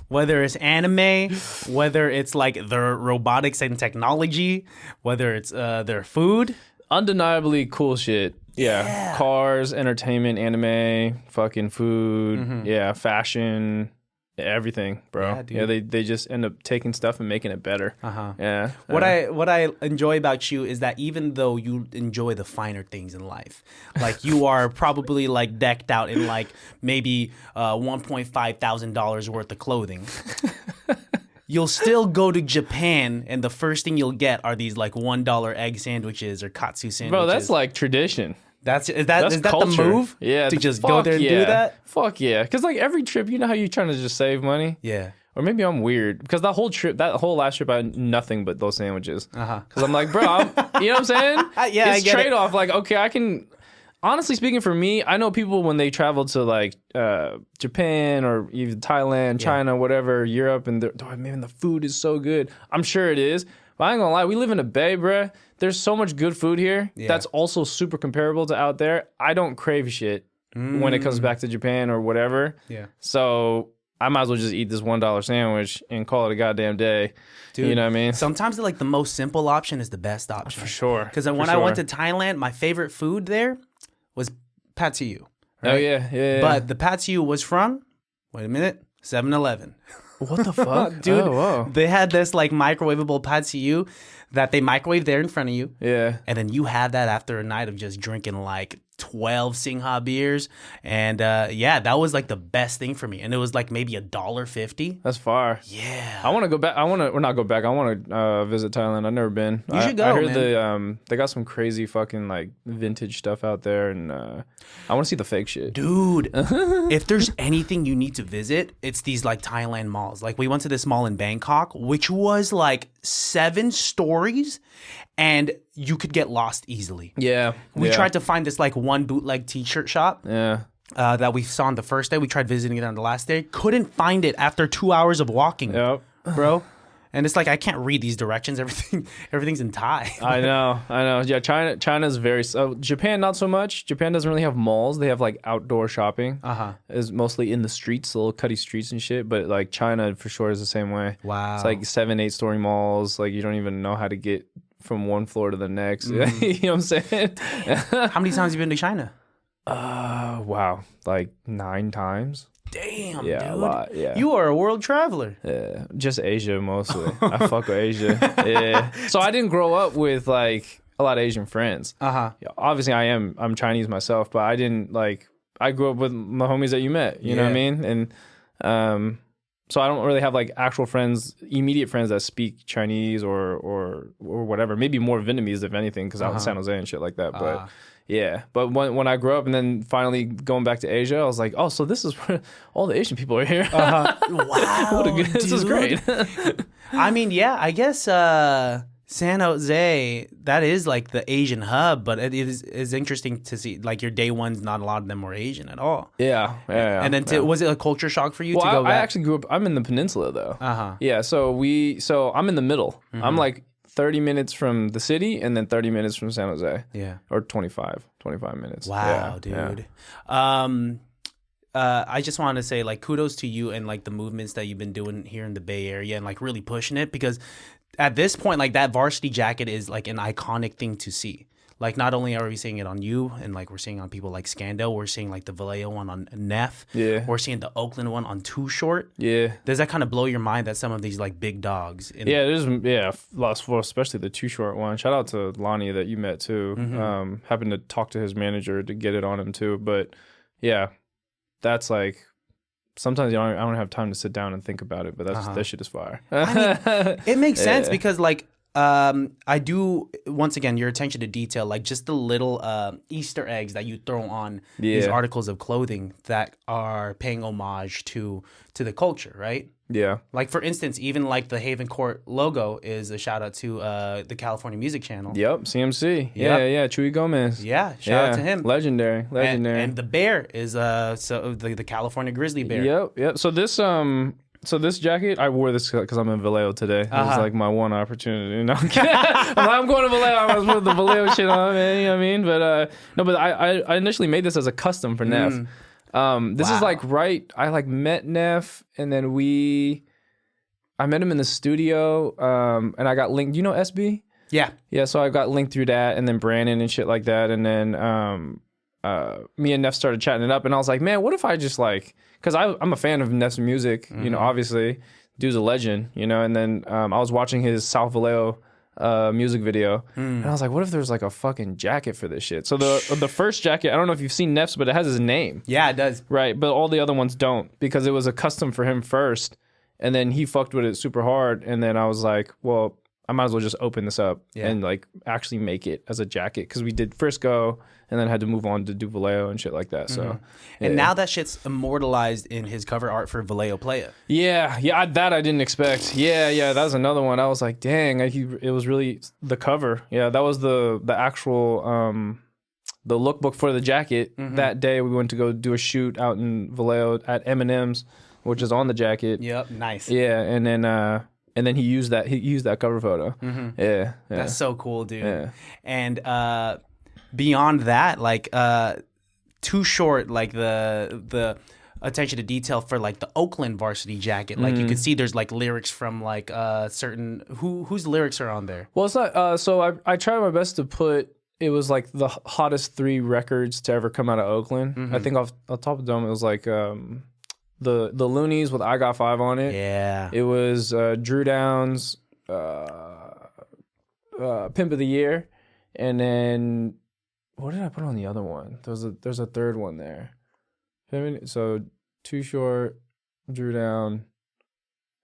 B: Whether it's anime, whether it's like their robotics and technology, whether it's their food.
A: Undeniably cool shit. Yeah. Cars, entertainment, anime, fucking food, fashion. Everything, bro.
B: Yeah, dude.
A: Yeah, they just end up taking stuff and making it better. Yeah.
B: What I enjoy about you is that even though you enjoy the finer things in life, like you are probably like decked out in like maybe $1,500 worth of clothing. You'll still go to Japan, and the first thing you'll get are these like $1 egg sandwiches or katsu sandwiches.
A: Bro, that's like tradition.
B: Is that
A: That's
B: the
A: culture.
B: move?
A: Yeah,
B: to just go there and do that.
A: Fuck yeah, because like every trip, you know how you're trying to just save money.
B: Yeah.
A: Or maybe I'm weird because that whole last trip, I had nothing but those sandwiches. Because I'm like, bro, you know what I'm saying?
B: Yeah,
A: it's
B: I get
A: trade off. Like, okay, I can. Honestly speaking, for me, I know people when they travel to like Japan or even Thailand, China, whatever, Europe, and man, the food is so good. I'm sure it is. But I ain't gonna lie, we live in a bay, bruh. There's so much good food here that's also super comparable to out there. I don't crave shit when it comes back to Japan or whatever.
B: Yeah.
A: So I might as well just eat this $1 sandwich and call it a goddamn day.
B: Dude,
A: you know what I mean?
B: Sometimes like the most simple option is the best option.
A: For sure.
B: Because when I went to Thailand, my favorite food there was pad see ew. Right?
A: Oh, yeah.
B: But the pad see ew was from, wait a minute, 7-Eleven.
A: What the fuck?
B: Dude,
A: Oh, wow.
B: they had this like microwavable pad see ew that they microwave there in front of you.
A: Yeah.
B: And then you have that after a night of just drinking like 12 Singha beers. And that was like the best thing for me. And it was like maybe $1.50.
A: That's far.
B: Yeah.
A: I want to go back. I want to visit Thailand. I've never been.
B: You should go,
A: I heard
B: man.
A: they got some crazy fucking like vintage stuff out there, and I want to see the fake shit.
B: Dude, if there's anything you need to visit, it's these like Thailand malls. Like we went to this mall in Bangkok, which was like 7 stories, and you could get lost easily.
A: Yeah.
B: We tried to find this like one bootleg t-shirt shop.
A: Yeah.
B: That we saw on the first day. We tried visiting it on the last day. Couldn't find it after 2 hours of walking,
A: Yep.
B: bro. And it's like I can't read these directions. Everything's in Thai.
A: I know. Yeah, China's very. Japan, not so much. Japan doesn't really have malls. They have like outdoor shopping. Is mostly in the streets, little cutty streets and shit. But like China, for sure, is the same way.
B: Wow.
A: It's like 7-8 story malls. Like you don't even know how to get from one floor to the next. You know what I'm saying?
B: How many times have you been to China?
A: Wow, like 9 times.
B: Damn,
A: Yeah,
B: dude.
A: a lot. Yeah.
B: You are a world traveler.
A: Yeah, just Asia mostly. I fuck with Asia. Yeah. So I didn't grow up with like a lot of Asian friends. Yeah, obviously I'm Chinese myself, but I didn't like. I grew up with my homies that you met. You know what I mean? And so I don't really have like actual friends, immediate friends that speak Chinese or whatever. Maybe more Vietnamese if anything, because out in San Jose and shit like that. But yeah, but when I grew up and then finally going back to Asia, I was like, oh, so this is where all the Asian people are here.
B: Wow,
A: This is great.
B: I mean, yeah, I guess San Jose, that is like the Asian hub, but it is interesting to see like your day ones, not a lot of them were Asian at all.
A: Yeah.
B: And then was it a culture shock for you to go
A: I
B: back?
A: actually grew up. I'm in the peninsula though. Yeah, so I'm in the middle. I'm like 30 minutes from the city and then 30 minutes from San Jose.
B: Yeah.
A: Or 25 minutes.
B: Wow,
A: yeah,
B: dude. I just want to say like kudos to you and like the movements that you've been doing here in the Bay Area and like really pushing it, because at this point like that varsity jacket is like an iconic thing to see. Like not only are we seeing it on you and like we're seeing on people like Scando, we're seeing like the Vallejo one on Nef.
A: Yeah.
B: We're seeing the Oakland one on Too Short.
A: Yeah.
B: Does that kind of blow your mind that some of these like big dogs?
A: Especially the Too Short one. Shout out to Lonnie that you met too. Happened to talk to his manager to get it on him too. But yeah, that's like sometimes I don't have time to sit down and think about it. But that shit is fire.
B: I mean, it makes sense because like. I do, once again, your attention to detail, like just the little Easter eggs that you throw on these articles of clothing that are paying homage to the culture, right?
A: Yeah.
B: Like, for instance, even like the Haven Court logo is a shout out to the California Music Channel.
A: Yep, CMC.
B: Yep.
A: Yeah, Chuy Gomez.
B: Yeah, shout out to him.
A: Legendary.
B: And the bear is the California Grizzly Bear.
A: Yep. So this jacket, I wore this because I'm in Vallejo today. It was like my one opportunity. No, I'm kidding. I'm going to Vallejo. I was putting the Vallejo shit on, man. You know what I mean? But I initially made this as a custom for Nef. This is like I like met Nef, and then I met him in the studio, and I got linked. Do you know SB?
B: Yeah.
A: Yeah, so I got linked through that, and then Brandon and shit like that, and then me and Nef started chatting it up, and I was like, man, what if I just like, because I'm a fan of Nef's music, you know, obviously, dude's a legend, you know, and then I was watching his South Vallejo music video, and I was like, what if there's like a fucking jacket for this shit? So the first jacket, I don't know if you've seen Nef's, but it has his name.
B: Yeah, it does.
A: Right, but all the other ones don't, because it was a custom for him first, and then he fucked with it super hard, and then I was like, well, I might as well just open this up and like actually make it as a jacket, because we did Frisco and then had to move on to do Vallejo and shit like that. So,
B: and now that shit's immortalized in his cover art for Vallejo Playa.
A: Yeah, that I didn't expect. Yeah, that was another one. I was like, dang, it was really the cover. Yeah, that was the actual the lookbook for the jacket. That day we went to go do a shoot out in Vallejo at Eminem's, which is on the jacket.
B: Yep, nice.
A: Yeah, and then he used that cover photo. Yeah,
B: that's so cool, dude.
A: Yeah.
B: And beyond that, like Too Short, like the attention to detail for like the Oakland varsity jacket, like you could see there's like lyrics from like certain whose lyrics are on there.
A: Well, it's not. So I tried my best to put. It was like the hottest 3 records to ever come out of Oakland. I think off top of the dome, it was like the Loonies with I Got 5 on it.
B: Yeah.
A: It was Drew Downs, Pimp of the Year, and then what did I put on the other one? There's a third one there. So Too Short, Drew Down,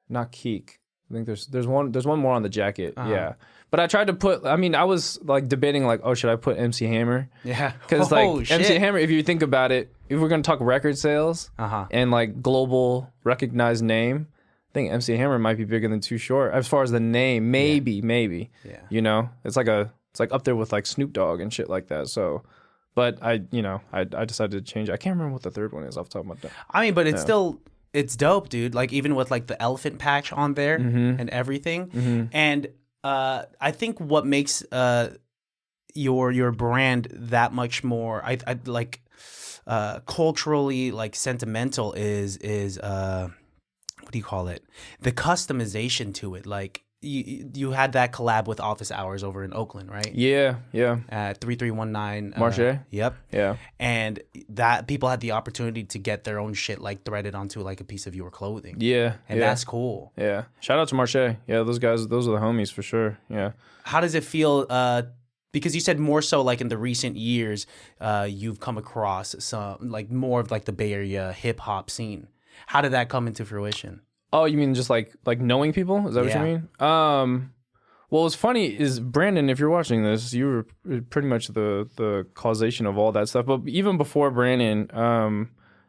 A: not Keek. I think there's one more on the jacket. Yeah. But I tried to put, I mean, I was like debating like, oh, should I put MC Hammer?
B: Yeah.
A: Because like MC Hammer, if you think about it, if we're going to talk record sales and like global recognized name, I think MC Hammer might be bigger than Too Short as far as the name. Maybe.
B: Yeah.
A: You know, it's like up there with like Snoop Dogg and shit like that. So, but I decided to change. I can't remember what the third one is off the top of my head.
B: I mean, but it's still, it's dope, dude. Like even with like the elephant patch on there and everything. And I think what makes your brand that much more I like culturally like sentimental is what do you call it? The customization to it. Like you had that collab with Office Hours over in Oakland, right?
A: Yeah.
B: At 3319
A: Marche.
B: Yep.
A: Yeah.
B: And that people had the opportunity to get their own shit like threaded onto like a piece of your clothing.
A: Yeah.
B: And that's cool.
A: Yeah. Shout out to Marche. Yeah, those guys, those are the homies for sure. Yeah.
B: How does it feel? Because you said more so like in the recent years, you've come across some like more of like the Bay Area hip hop scene. How did that come into fruition?
A: Oh, you mean just like knowing people? Is that what you mean? Well, what's funny is, Brandon, if you're watching this, you were pretty much the causation of all that stuff. But even before Brandon,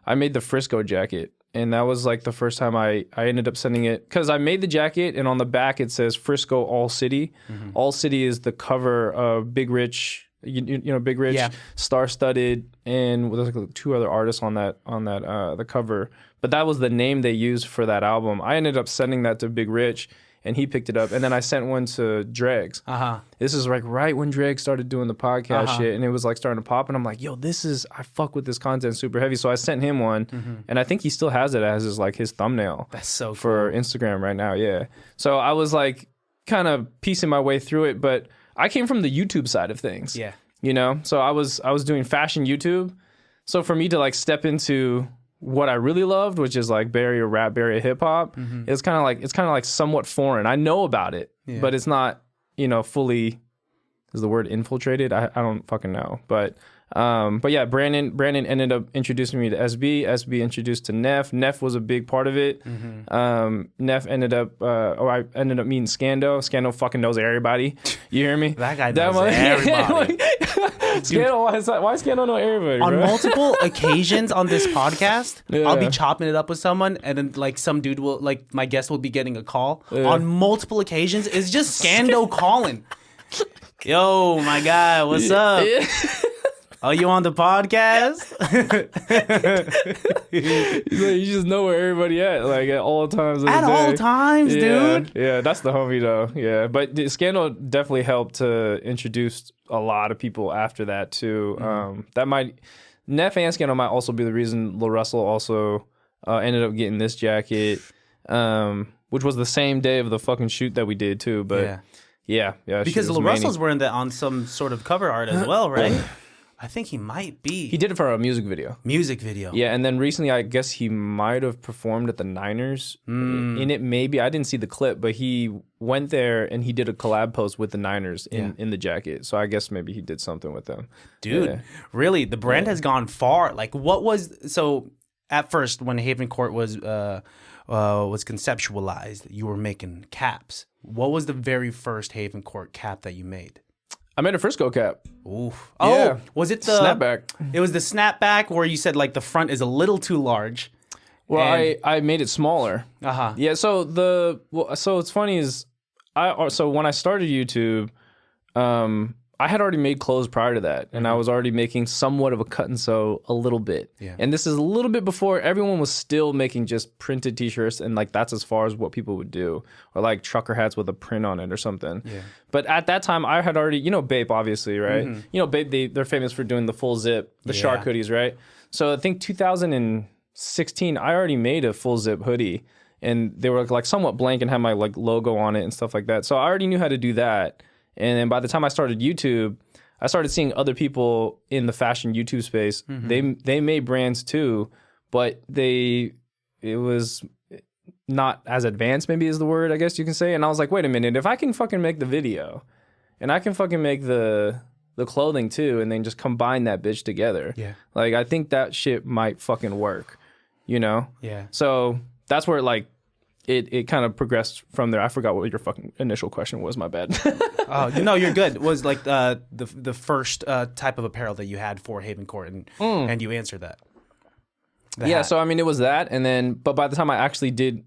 A: I made the Frisco jacket. And that was like the first time I ended up sending it, because I made the jacket and on the back it says Frisco All City. All City is the cover of Big Rich, you know Big Rich, star-studded, and there's like 2 other artists on that the cover. But that was the name they used for that album. I ended up sending that to Big Rich, and he picked it up. And then I sent one to Dregs. This is like right when Dregs started doing the podcast shit, and it was like starting to pop. And I'm like, yo, I fuck with this content super heavy. So I sent him one, and I think he still has it as his thumbnail.
B: That's so cool.
A: For Instagram right now, yeah. So I was like kind of piecing my way through it, but I came from the YouTube side of things.
B: Yeah.
A: You know, so I was doing fashion YouTube. So for me to like step into what I really loved, which is like Bay Area rap, Bay Area hip hop, it's kind of like somewhat foreign. I know about it, but it's not, fully, is the word infiltrated? I don't fucking know. But yeah, Brandon ended up introducing me to SB introduced to Nef. Nef was a big part of it. Nef ended up, I ended up meeting Scando. Scando fucking knows everybody. You hear me?
B: That guy knows everybody.
A: Scando, why Scando know everybody?
B: On
A: bro?
B: multiple occasions on this podcast, I'll be chopping it up with someone, and then like some dude will, like my guest will be getting a call. On multiple occasions, it's just Scando calling. Yo, my guy, what's up? Oh, you on the podcast?
A: You just know where everybody at, like at all times of the day.
B: At all times, dude.
A: Yeah, that's the homie though. Yeah, but Scandal definitely helped to introduce a lot of people after that too. Nef and Scandal might also be the reason LaRussell also ended up getting this jacket, which was the same day of the fucking shoot that we did too. But yeah.
B: Because LaRussell's wearing that on some sort of cover art as well, right? I think he might be.
A: He did it for a music video.
B: Music video.
A: Yeah, and then recently I guess he might have performed at the Niners in it. Maybe I didn't see the clip, but he went there and he did a collab post with the Niners in the jacket. So I guess maybe he did something with them.
B: Dude, really, the brand has gone far. Like, what was so? At first, when Haven Court was conceptualized, you were making caps. What was the very first Haven Court cap that you made?
A: I made a Frisco cap.
B: Oof.
A: Yeah.
B: Oh, was it the
A: snapback?
B: It was the snapback where you said like the front is a little too large.
A: Well, I made it smaller. Yeah. So so it's funny is so when I started YouTube, I had already made clothes prior to that, and I was already making somewhat of a cut and sew a little bit. Yeah. And this is a little bit before everyone was still making just printed t-shirts, and like that's as far as what people would do, or like trucker hats with a print on it or something. Yeah. But at that time, I had already, Bape, obviously, right? Bape, they're famous for doing the full zip, the shark hoodies, right? So I think 2016, I already made a full zip hoodie, and they were like somewhat blank and had my like logo on it and stuff like that. So I already knew how to do that. And then by the time I started YouTube, I started seeing other people in the fashion YouTube space. They made brands too, but it was not as advanced, maybe is the word, I guess you can say. And I was like, wait a minute, if I can fucking make the video and I can fucking make the clothing too, and then just combine that bitch together. Yeah. Like, I think that shit might fucking work, Yeah. So that's where it kind of progressed from there. I forgot what your fucking initial question was. My bad.
B: Oh, you're good. It was like the first type of apparel that you had for Haven Court, and you answered that.
A: So I mean, it was that, and then, but by the time I actually did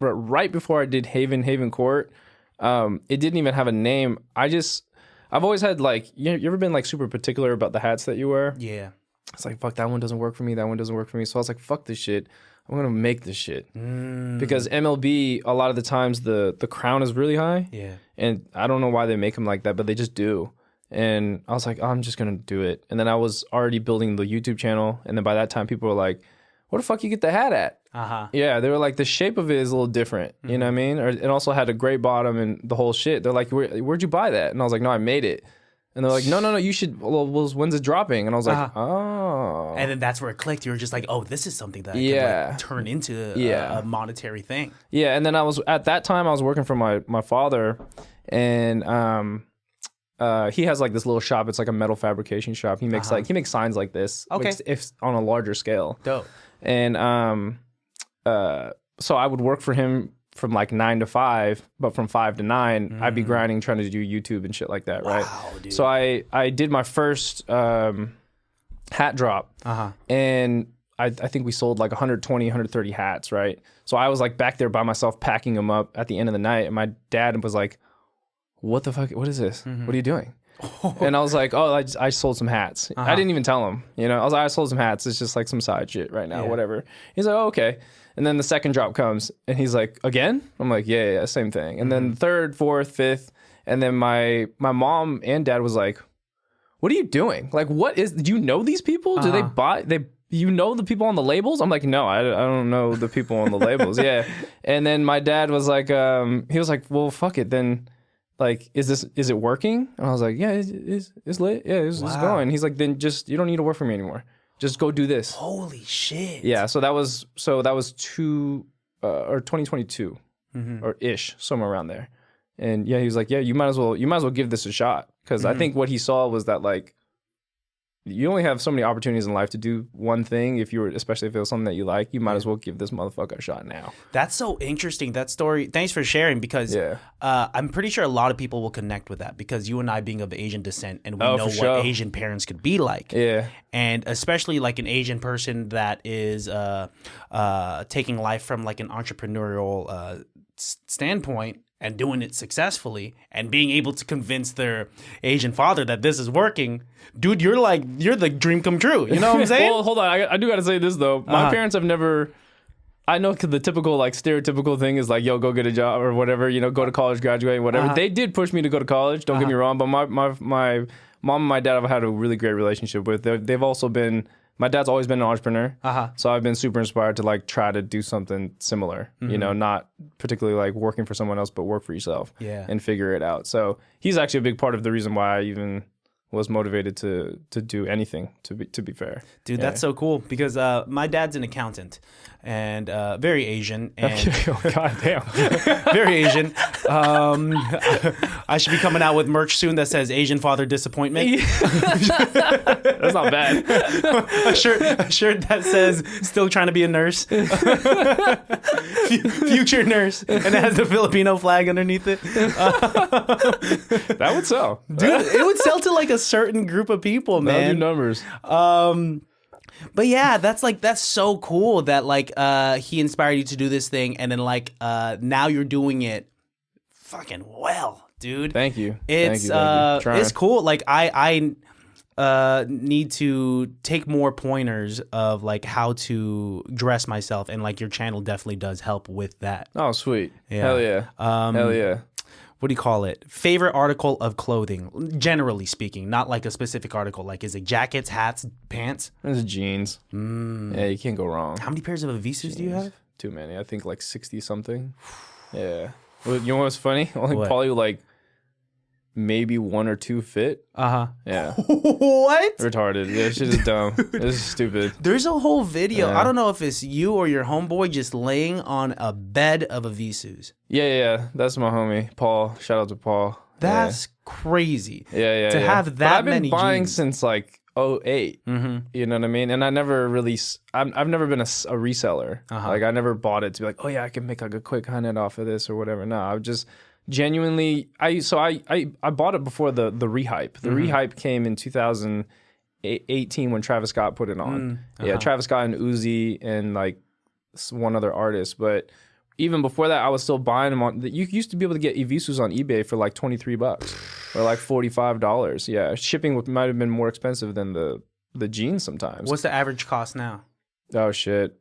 A: right before I did Haven Court, it didn't even have a name. I've always had you ever been super particular about the hats that you wear? Yeah. It's like, fuck, that one doesn't work for me. That one doesn't work for me. So I was like, fuck this shit. I'm going to make this shit. Because MLB, a lot of the times, the crown is really high. Yeah. And I don't know why they make them like that, but they just do. And I was like, oh, I'm just going to do it. And then I was already building the YouTube channel. And then by that time, people were like, where the fuck you get the hat at? Yeah, they were like, the shape of it is a little different. You know what I mean? Or it also had a great bottom and the whole shit. They're like, where'd you buy that? And I was like, no, I made it. And they're like, no, you should, well, when's it dropping? And I was like, oh.
B: And then that's where it clicked. You were just like, oh, this is something that can turn into a monetary thing.
A: Yeah, and then at that time, I was working for my father, and he has this little shop. It's like a metal fabrication shop. He makes he makes signs like this. Okay. If on a larger scale. Dope. And so I would work for him from 9 to 5, but from 5 to 9, I'd be grinding, trying to do YouTube and shit like that, right? Dude. So I did my first hat drop, and I think we sold 120, 130 hats, right? So I was back there by myself packing them up at the end of the night, and my dad was like, what the fuck, what is this? What are you doing? And I was like, oh, I sold some hats. I didn't even tell him, I was like, I sold some hats. It's just some side shit right now, whatever. He's like, oh, okay. And then the second drop comes, and he's like, again? I'm like, yeah, same thing. And then third, fourth, fifth, and then my mom and dad was like, what are you doing? Do you know these people? Do they buy, you know the people on the labels? I'm like, no, I don't know the people on the labels. Yeah. And then my dad was like, he was like, well, fuck it, then. Is it working? And I was like, yeah, it's lit. Yeah, it's going. He's like, then you don't need to work for me anymore. Just go do this.
B: Holy shit.
A: Yeah, so that was 2022 or ish, somewhere around there. And yeah, he was like, yeah, you might as well give this a shot, because I think what he saw was that you only have so many opportunities in life to do one thing. Especially if it was something that you like, you might as well give this motherfucker a shot now.
B: That's so interesting, that story. Thanks for sharing, because I'm pretty sure a lot of people will connect with that, because you and I being of Asian descent, and we know what Asian parents could be like. Yeah. And especially an Asian person that is taking life from an entrepreneurial standpoint, and doing it successfully, and being able to convince their Asian father that this is working. Dude, you're the dream come true. You know what I'm saying?
A: Well, hold on. I do got to say this, though. My parents have never... I know the typical, stereotypical thing is yo, go get a job or whatever, go to college, graduate, whatever. They did push me to go to college, don't get me wrong, but my mom and my dad I've had a really great relationship with. They've also been... My dad's always been an entrepreneur, so I've been super inspired to try to do something similar. Not particularly working for someone else, but work for yourself and figure it out. So he's actually a big part of the reason why I even was motivated to do anything. To be fair,
B: Dude, that's so cool because my dad's an accountant and very Asian and
A: oh, God damn.
B: very Asian. I should be coming out with merch soon that says Asian father disappointment.
A: That's not bad.
B: a shirt that says still trying to be a nurse. Future nurse. And it has the Filipino flag underneath it.
A: That would sell.
B: Dude, it would sell to like a certain group of people,
A: That would do
B: man.
A: numbers.
B: But yeah, that's so cool that like he inspired you to do this thing and then like now you're doing it fucking well, dude.
A: Thank you.
B: It's
A: Thank you.
B: it's cool. Like I need to take more pointers of like how to dress myself, and like your channel definitely does help with that.
A: Oh, sweet.
B: Yeah.
A: Hell yeah. Hell yeah.
B: What do you call it? Favorite article of clothing, generally speaking, not like a specific article. Like, is it jackets, hats, pants?
A: There's jeans. Yeah, you can't go wrong.
B: How many pairs of Evisus do you have?
A: Too many. I think like 60 something. Yeah. Well, you know what's funny? Only
B: What?
A: probably like maybe 1 or 2 fit. Yeah.
B: What?
A: Retarded. Yeah, shit is dumb. This is stupid.
B: There's a whole video.
A: Yeah.
B: I don't know if it's you or your homeboy just laying on a bed of Evisus.
A: Yeah. That's my homie, Paul. Shout out to Paul.
B: That's crazy.
A: Yeah.
B: To have
A: But
B: that
A: I've been
B: many
A: buying
B: jeans.
A: since like 08. You know what I mean? And I never really, I've never been a reseller. Like I never bought it to be like, oh yeah, I can make like a quick 100 off of this or whatever. No, I just genuinely, I bought it before the rehype. The rehype came in 2018 when Travis Scott put it on. Yeah, Travis Scott and Uzi and like one other artist. But even before that, I was still buying them on. You used to be able to get Evisus on eBay for like $23 or like $45. Yeah, shipping might have been more expensive than the jeans sometimes.
B: What's the average cost now?
A: Oh shit.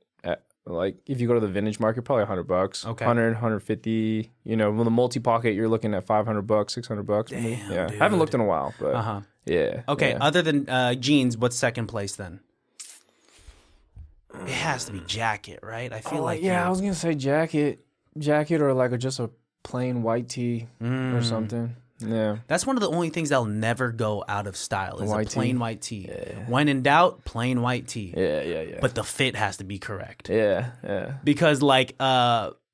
A: Like if you go to the vintage market, probably $100.
B: Okay.
A: 100, 150. You know, with the multi pocket, you're looking at $500, $600.
B: Damn,
A: yeah.
B: dude.
A: I haven't looked in a while, but yeah.
B: Okay,
A: yeah.
B: other than jeans, what's second place then? It has to be jacket, right? I feel like
A: yeah,
B: you-
A: I was gonna say jacket or like just a plain white tee or something. Yeah.
B: That's one of the only things that'll never go out of style is
A: White
B: a plain
A: tee.
B: white tee. When in doubt, plain white tee.
A: Yeah.
B: But the fit has to be correct.
A: yeah.
B: Because like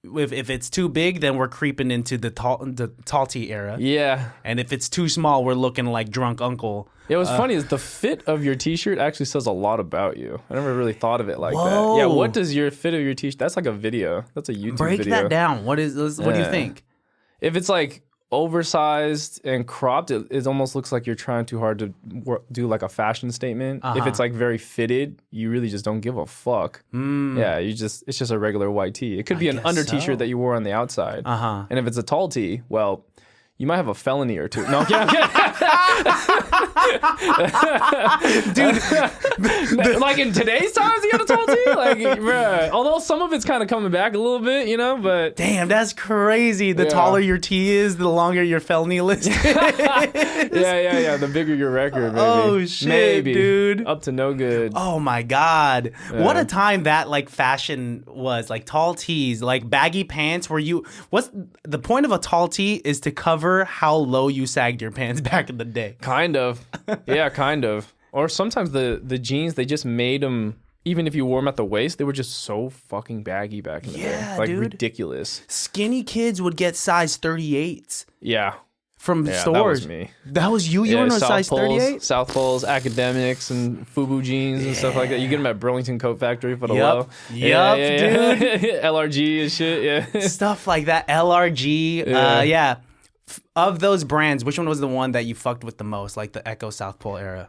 B: if it's too big, then we're creeping into the tall tee era.
A: Yeah.
B: And if it's too small, we're looking like drunk uncle.
A: Yeah, what's funny is the fit of your t-shirt actually says a lot about you. I never really thought of it like
B: Whoa.
A: that. Yeah, what does your fit of your t-shirt? That's like a video. That's a YouTube
B: Break
A: video.
B: that down. What do you think?
A: If it's like oversized and cropped, it almost looks like you're trying too hard to do like a fashion statement. If it's like very fitted, you really just don't give a fuck. Yeah, it's just a regular white tee. It could be an
B: guess
A: under
B: so.
A: t-shirt that you wore on the outside. And if it's a tall tee, well, you might have a felony or two. No, I'm kidding. Dude, like in today's times, you got a tall tee? Like, bruh. Although some of it's kind of coming back a little bit, you know, but
B: Damn, that's crazy. The taller your tee is, the longer your felony list is.
A: yeah. The bigger your record, maybe.
B: Oh, shit,
A: maybe.
B: dude.
A: Up to no good.
B: Oh my God. What a time that like fashion was. Like tall tees, like baggy pants what's the point of a tall tee is to cover how low you sagged your pants back in the day.
A: Kind of. Yeah, kind of. Or sometimes the jeans, they just made them, even if you wore them at the waist, they were just so fucking baggy back in the day.
B: Yeah,
A: Like
B: dude.
A: ridiculous.
B: Skinny kids would get size 38s
A: Yeah.
B: from
A: Yeah,
B: stores.
A: that was me.
B: That was you? You were in a size 38?
A: South Poles, academics, and FUBU jeans and stuff like that. You get them at Burlington Coat Factory for the
B: Yup.
A: low.
B: Yup,
A: dude. LRG and shit, yeah.
B: Stuff like that. LRG.
A: Yeah.
B: Of those brands, which one was the one that you fucked with the most? Like the Echo South Pole era?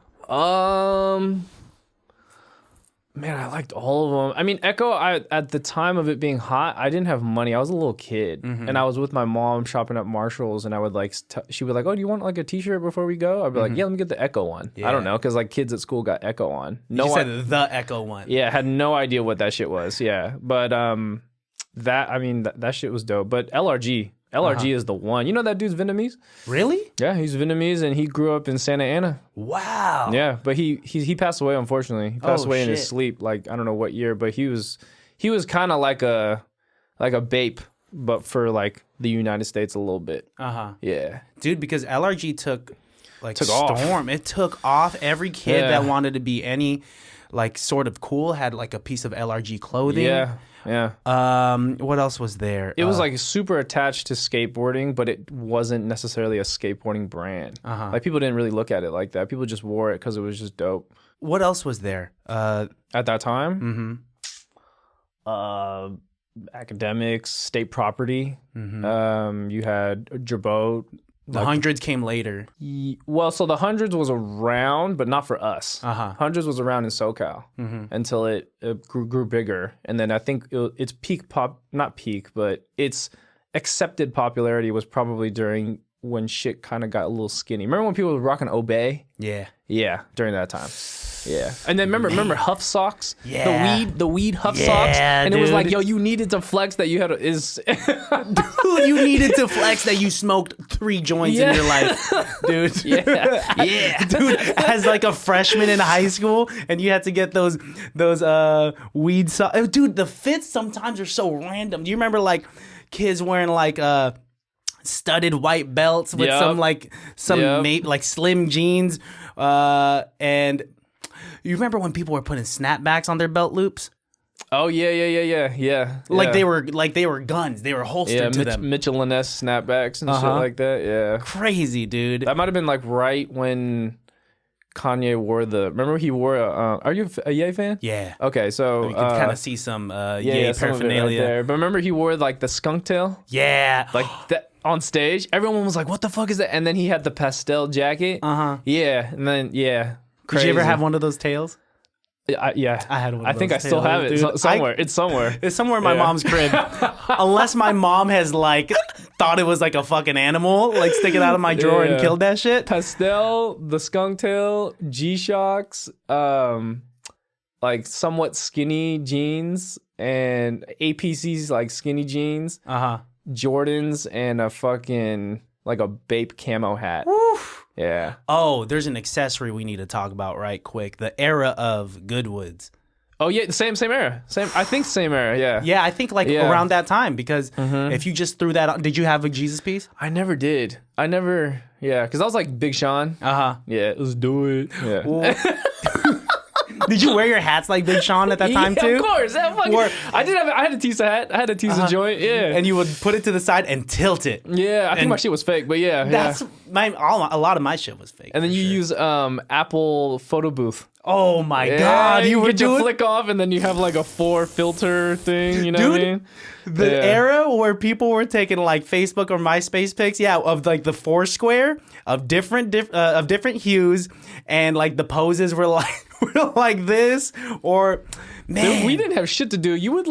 A: Man, I liked all of them. I mean, Echo, at the time of it being hot, I didn't have money. I was a little kid, and I was with my mom shopping at Marshall's, and I would like, she would like, oh, do you want like a t-shirt before we go? I'd be like, yeah, let me get the Echo one. I don't know, because like kids at school got Echo on.
B: You said the Echo one.
A: Yeah, I had no idea what that shit was. Yeah, but that shit was dope. But LRG is the one. You know that dude's Vietnamese?
B: Really?
A: Yeah, he's Vietnamese, and he grew up in Santa Ana.
B: Wow.
A: Yeah, but he passed away, unfortunately. He passed away in his
B: shit.
A: sleep, like I don't know what year, but he was kind of like a Bape, but for like the United States a little bit. Yeah.
B: Dude, because LRG took like
A: Took
B: storm.
A: off.
B: It took off. Every kid that wanted to be any like sort of cool had like a piece of LRG clothing.
A: Yeah. Yeah.
B: What else was there?
A: It was like super attached to skateboarding, but it wasn't necessarily a skateboarding brand. Like people didn't really look at it like that. People just wore it because it was just dope.
B: What else was there?
A: At that time, academics, state property. You had Jabot.
B: The hundreds came later.
A: Well, so the hundreds was around, but not for us. Hundreds was around in SoCal until it grew bigger, and then I think its peak not peak, but its accepted popularity was probably during when shit kind of got a little skinny. Remember when people were rocking Obey? Yeah, during that time. Yeah, and then remember Huff socks?
B: Yeah,
A: the weed Huff socks, and it was like, yo, you needed to flex that you had
B: dude, you needed to flex that you smoked 3 joints in your life, dude.
A: Yeah,
B: dude, as like a freshman in high school, and you had to get those weed socks. Dude, the fits sometimes are so random. Do you remember like kids wearing like studded white belts with like slim jeans, and you remember when people were putting snapbacks on their belt loops?
A: Oh yeah.
B: Like they were guns. They were holstered to them.
A: Michelin-esque snapbacks and shit like that. Yeah,
B: crazy, dude.
A: That might have been like right when Kanye wore remember he wore are you a Ye fan?
B: Yeah.
A: Okay, so
B: you can kind of see some Ye paraphernalia
A: right there. But remember he wore like the skunk tail?
B: Yeah.
A: Like that on stage. Everyone was like, what the fuck is that? And then he had the pastel jacket. Yeah, and then
B: Did you ever have one of those tails?
A: I
B: had one.
A: I think I still have it somewhere. It's somewhere.
B: It's somewhere in my mom's crib. Unless my mom has like thought it was like a fucking animal, like sticking out of my drawer and killed that shit.
A: Pastel, the skunk tail, G-Shocks, like somewhat skinny jeans, and APC's like skinny jeans, Jordans, and a fucking like a Bape camo hat.
B: Woof.
A: Yeah.
B: Oh, there's an accessory we need to talk about right quick. The era of Goodwoods.
A: Oh yeah, same era. I think same era. Yeah.
B: Yeah, I think like around that time because if you just threw that on, did you have a Jesus piece?
A: I never did. Yeah, because I was like Big Sean. Yeah, let's do it. Yeah.
B: Well, did you wear your hats like Big Sean at that time too?
A: Of course. I had a Tisa hat. I had a Tisa joint. Yeah.
B: And you would put it to the side and tilt it.
A: Yeah, I think my shit was fake, but yeah.
B: That's a lot of my shit was fake.
A: And then you use Apple photo booth.
B: Oh my God, you were doing
A: flick off, and then you have like a 4 filter thing. You know what I mean?
B: The era where people were taking like Facebook or MySpace pics, of like the Foursquare of different hues, and like the poses were like this, or man,
A: dude, we didn't have shit to do. You would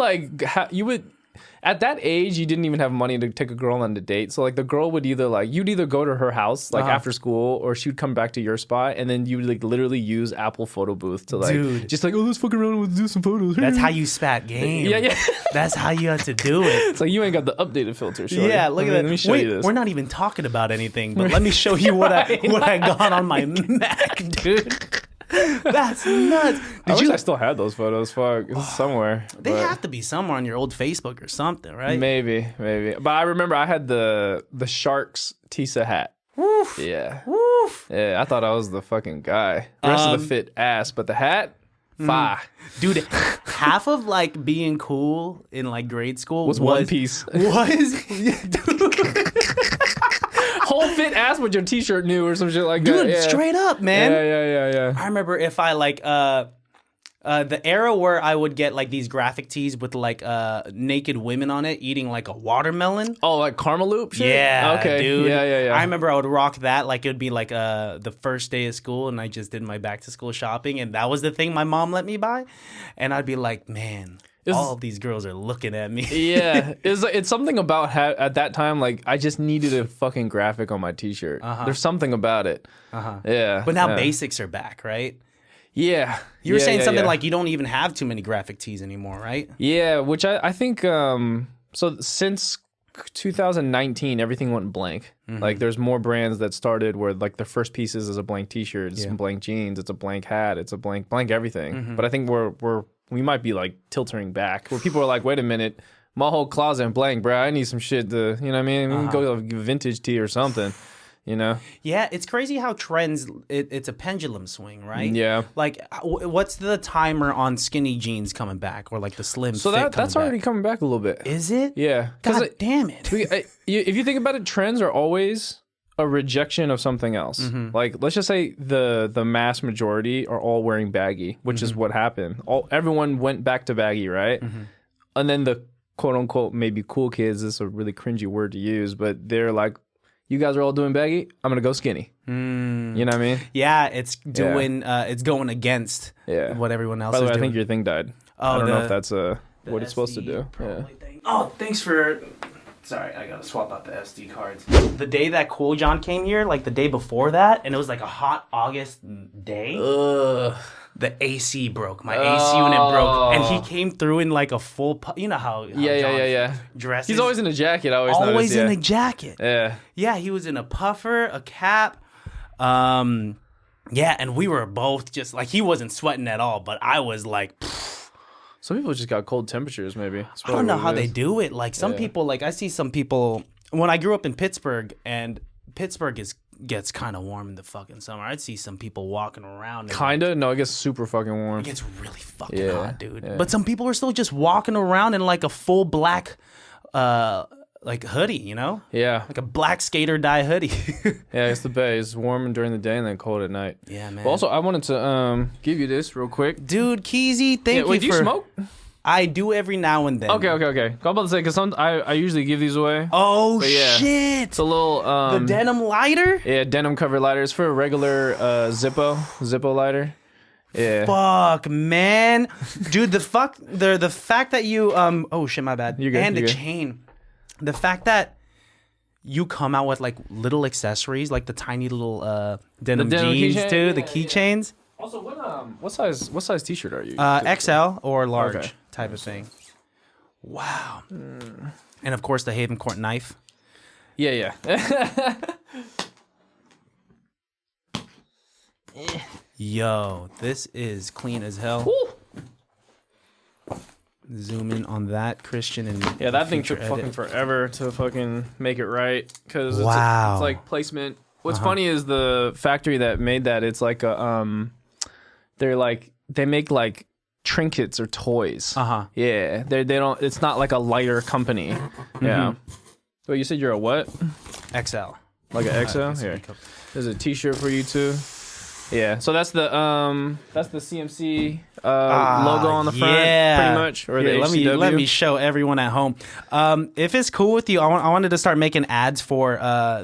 A: at that age, you didn't even have money to take a girl on a date. So like the girl would you'd either go to her house like after school, or she'd come back to your spot, and then you would like literally use Apple photo booth to like just like, oh, let's fuck around and do some photos.
B: That's how you spat game. Yeah. That's how you had to do it.
A: It's like you ain't got the updated filter. Shorty.
B: Yeah, look at that.
A: Let me show you this.
B: We're not even talking about anything, but let me show you what I got on my Mac, dude. That's nuts.
A: I still had those photos. Fuck, it's somewhere.
B: They have to be somewhere on your old Facebook or something, right?
A: Maybe. But I remember I had the Sharks Tisa hat.
B: Woof.
A: Yeah.
B: Woof.
A: Yeah, I thought I was the fucking guy. The rest of the fit ass, but the hat, fire.
B: Dude, half of like being cool in like grade school
A: was one piece. Whole fit ass with your t-shirt new or some shit like that.
B: Dude, straight up, man.
A: Yeah.
B: I remember if I like the era where I would get like these graphic tees with like naked women on it eating like a watermelon.
A: Oh, like Karmaloop shit?
B: Yeah.
A: Okay.
B: Dude.
A: Yeah.
B: I remember I would rock that like it would be like the first day of school, and I just did my back to school shopping, and that was the thing my mom let me buy, and I'd be like, man, all of these girls are looking at me.
A: Yeah, it's something about at that time, like I just needed a fucking graphic on my t-shirt. There's something about it. Yeah.
B: But now basics are back, right?
A: Yeah.
B: You were saying something like you don't even have too many graphic tees anymore, right?
A: Yeah, which I think so since 2019 everything went blank. Like there's more brands that started where like the first pieces is a blank t-shirt, it's blank jeans, it's a blank hat, it's a blank everything. But I think we might be like tilting back where people are like, wait a minute, my whole closet blank, bro. I need some shit to, you know what I mean? We can go to a vintage tee or something. you know?
B: Yeah, it's crazy how trends, it's a pendulum swing, right?
A: Yeah.
B: Like, what's the timer on skinny jeans coming back or like the slim
A: So
B: fit
A: that's
B: coming
A: already
B: back?
A: coming back a little bit.
B: Is it?
A: Yeah.
B: God damn it.
A: If you think about it, trends are always a rejection of something else. Like, let's just say the mass majority are all wearing baggy, which is what happened. Everyone went back to baggy, right? And then the quote unquote maybe cool kids, this is a really cringy word to use, but they're like, you guys are all doing baggy, I'm gonna go skinny. You know what I mean?
B: Yeah, it's doing it's going against what everyone else
A: By the
B: is
A: way,
B: doing.
A: I think your thing died. I don't know if that's what it's supposed to do. Yeah.
B: Oh, thanks for. Sorry, I gotta swap out the SD cards. The day that Cool John came here, like the day before that, and it was like a hot August day. The AC broke. My AC unit broke, and he came through in like a full. You know how
A: Yeah.
B: dresses.
A: He's always in a jacket. I always
B: always
A: notice,
B: in a jacket.
A: Yeah.
B: Yeah, he was in a puffer, a cap. Yeah, and we were both just like, he wasn't sweating at all, but I was like.
A: Some people just got cold temperatures, maybe.
B: I don't know how they do it. Like some people, like I see some people, when I grew up in Pittsburgh, and Pittsburgh gets kind of warm in the fucking summer. I'd see some people walking around.
A: Kinda? No, it gets super fucking warm.
B: It gets really fucking hot, dude. Yeah. But some people are still just walking around in like a full black, like hoodie, you know?
A: Yeah.
B: Like a black skater dye hoodie.
A: Yeah, it's the Bay. It's warm during the day and then cold at night.
B: Yeah, man.
A: But also, I wanted to give you this real quick.
B: Dude, Keezy, thank you
A: wait, do you smoke?
B: I do every now and then.
A: Okay. I'm about to say, because I usually give these away.
B: Oh,
A: yeah,
B: shit.
A: it's a little...
B: the denim lighter?
A: Yeah, denim cover lighter. It's for a regular Zippo lighter. Yeah.
B: Fuck, man. Dude, the fact that you... oh, shit, my bad.
A: You're good,
B: and
A: you're
B: the
A: good.
B: chain. The fact that you come out with, like, little accessories, like the tiny little denim jeans,
A: keychain?
B: too,
A: Yeah,
B: the keychains.
A: Also, what size T-shirt are you?
B: XL or large
A: Okay.
B: type of thing. Wow. And, of course, the Haven Court knife.
A: Yeah.
B: Yo, this is clean as hell.
A: Woo!
B: Zoom in on that, Christian. And
A: Yeah, that thing took
B: feature
A: fucking
B: edit.
A: forever to fucking make it right. Because
B: Wow.
A: it's like placement. What's funny is the factory that made that, it's like a, they make like trinkets or toys. Yeah, they don't, it's not like a lighter company. Yeah. Well, you said you're a what?
B: XL.
A: Like an XL? Here. There's a T-shirt for you too. Yeah, so that's the CMC logo on the front, pretty much, or
B: Here,
A: the HCW.
B: let me show everyone at home. If it's cool with you, I wanted to start making ads for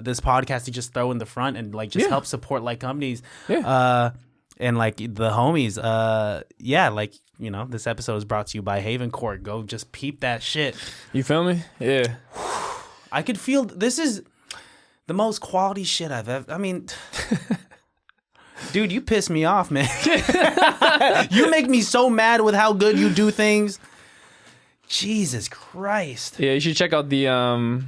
B: this podcast to just throw in the front and like just help support like companies, and like the homies. Yeah, like you know, this episode is brought to you by Haven Court. Go just peep that shit.
A: You feel me? Yeah.
B: I could feel this is the most quality shit I've ever. I mean. Dude, you piss me off, man. You make me so mad with how good you do things. Jesus Christ.
A: Yeah, you should check out the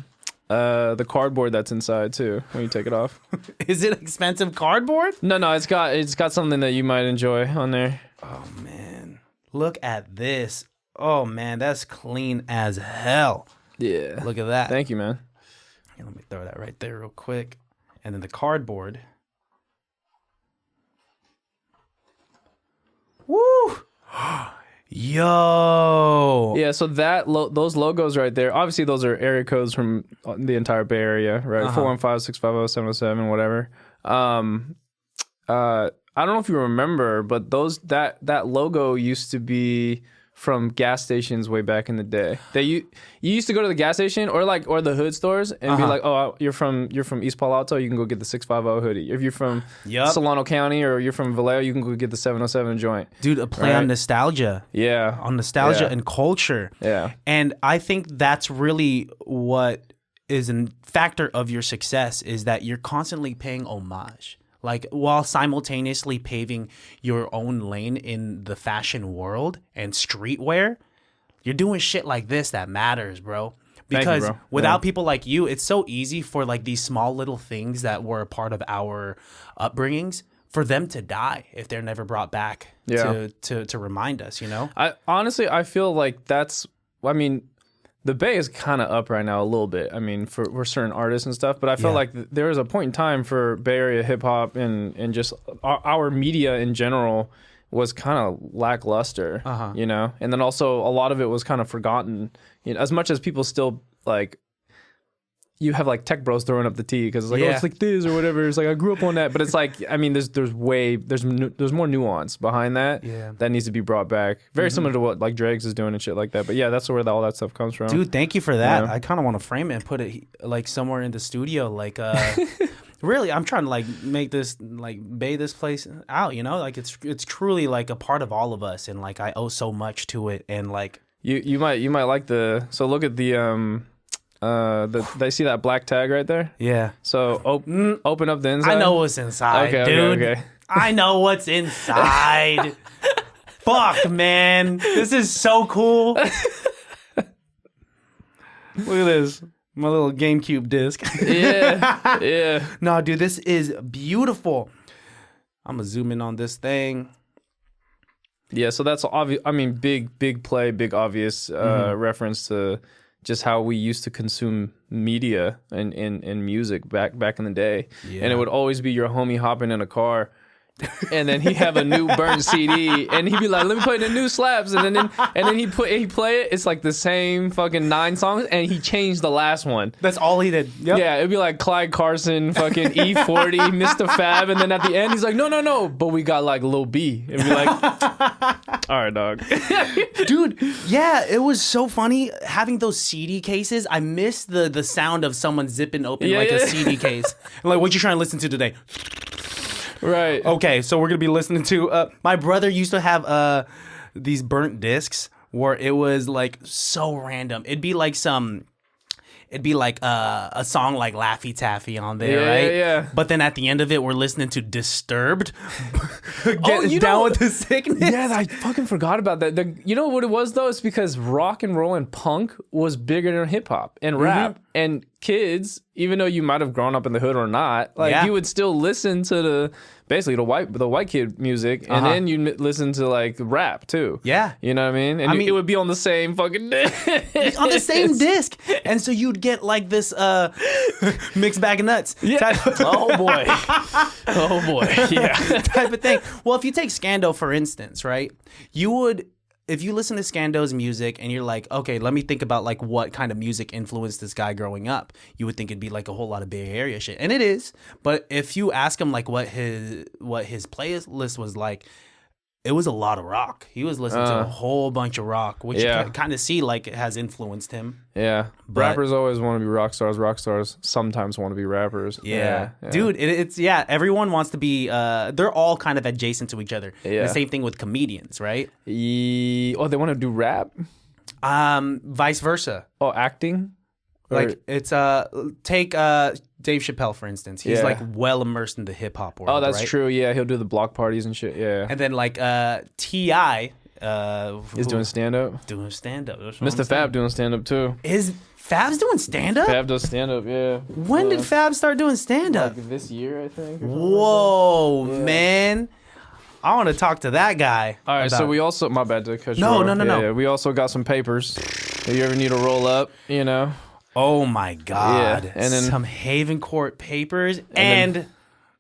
A: cardboard that's inside too when you take it off.
B: Is it expensive cardboard?
A: No, it's got something that you might enjoy on there.
B: Oh man. Look at this. Oh man, that's clean as hell.
A: Yeah.
B: Look at that.
A: Thank you, man.
B: Here, let me throw that right there real quick. And then the cardboard. Woo! Yo!
A: Yeah, so that those logos right there, obviously those are area codes from the entire Bay Area, right? 415-650-707, whatever. I don't know if you remember, but that logo used to be from gas stations way back in the day. You used to go to the gas station or the hood stores and be like, oh, you're from East Palo Alto, you can go get the 650 hoodie. If you're from Solano County or you're from Vallejo, you can go get the 707 joint.
B: Dude, a play on nostalgia.
A: Yeah.
B: On nostalgia and culture.
A: Yeah.
B: And I think that's really what is a factor of your success is that you're constantly paying homage. Like, while simultaneously paving your own lane in the fashion world and streetwear, you're doing shit like this that matters, bro. Because
A: Thank you, bro.
B: without people like you, it's so easy for like these small little things that were a part of our upbringings for them to die if they're never brought back to remind us, you know?
A: I feel like the Bay is kind of up right now a little bit. I mean, for certain artists and stuff. But I felt like there was a point in time for Bay Area hip hop and just our media in general was kind of lackluster, you know? And then also a lot of it was kind of forgotten. You know, as much as people still like, you have like tech bros throwing up the tea because it's like, oh, it's like this or whatever. It's like, I grew up on that. But it's like, I mean, there's more nuance behind that that needs to be brought back. Very similar to what like Dregs is doing and shit like that. But yeah, that's where all that stuff comes from.
B: Dude, thank you for that. I kind of want to frame it and put it like somewhere in the studio. Like, really, I'm trying to like make this like bay this place out, you know? Like it's truly like a part of all of us, and like I owe so much to it. And like
A: you might like so look at the they see that black tag right there?
B: Yeah.
A: So open up the inside.
B: I know what's inside, dude.
A: Okay.
B: I know what's inside. Fuck, man. This is so cool. Look at this. My little GameCube disc.
A: Yeah.
B: No, dude, this is beautiful. I'm gonna zoom in on this thing.
A: Yeah, so that's obvious. I mean, big play, big obvious reference to just how we used to consume media and music back in the day. Yeah. And it would always be your homie hopping in a car, and then he'd have a new burned CD, and he'd be like, "Let me play the new slaps," and then he'd play it. It's like the same fucking 9 songs, and he changed the last one.
B: That's all he did. Yep.
A: Yeah, it'd be like Clyde Carson, fucking E40, Mr. Fab, and then at the end he's like, no, but we got like Lil B. It'd be like, all right, dog.
B: Dude, yeah, it was so funny having those CD cases. I miss the sound of someone zipping open a CD case. Like, what you trying to listen to today?
A: Right.
B: Okay, so we're gonna be listening to. My brother used to have these burnt discs where it was like so random. It'd be like a song like Laffy Taffy on there, right?
A: Yeah.
B: But then at the end of it, we're listening to Disturbed.
A: You
B: down
A: know,
B: with the sickness.
A: Yeah, I fucking forgot about that. You know what it was though? It's because rock and roll and punk was bigger than hip hop and rap. And kids, even though you might have grown up in the hood or not, like you would still listen to the white kid music, and then you listen to like rap too. Yeah, you know what I mean? And it would be on the same fucking disc.
B: On the same disc, and so you'd get like this mixed bag of nuts.
A: Yeah. Oh boy. Yeah.
B: Type of thing. Well, if you take Scando for instance, right? If you listen to Scando's music and you're like, okay, let me think about like what kind of music influenced this guy growing up, you would think it'd be like a whole lot of Bay Area shit, and it is. But if you ask him like what his playlist was like, it was a lot of rock. He was listening to a whole bunch of rock, which you kind of see like it has influenced him.
A: Yeah, but rappers always want to be rock stars. Rock stars sometimes want to be rappers.
B: Yeah. Dude, it's everyone wants to be. They're all kind of adjacent to each other. Yeah. The same thing with comedians, right?
A: They want to do rap.
B: Vice versa.
A: Oh, acting.
B: Like it's take Dave Chappelle for instance. He's like well immersed in the hip hop world.
A: Oh, that's true. Yeah, he'll do the block parties and shit. Yeah.
B: And then like T.I.
A: is doing stand up. Mr. Fab doing stand up too.
B: Is Fab's doing stand up?
A: Fab does stand up. Yeah.
B: When did Fab start doing stand up?
A: Like this year, I think.
B: Whoa, man. I want to talk to that guy.
A: All right, so we also my bad to cut you
B: off.
A: No. Yeah, we also got some papers. If you ever need to roll up, you know.
B: Oh my God.
A: Yeah. And then
B: some Haven Court papers and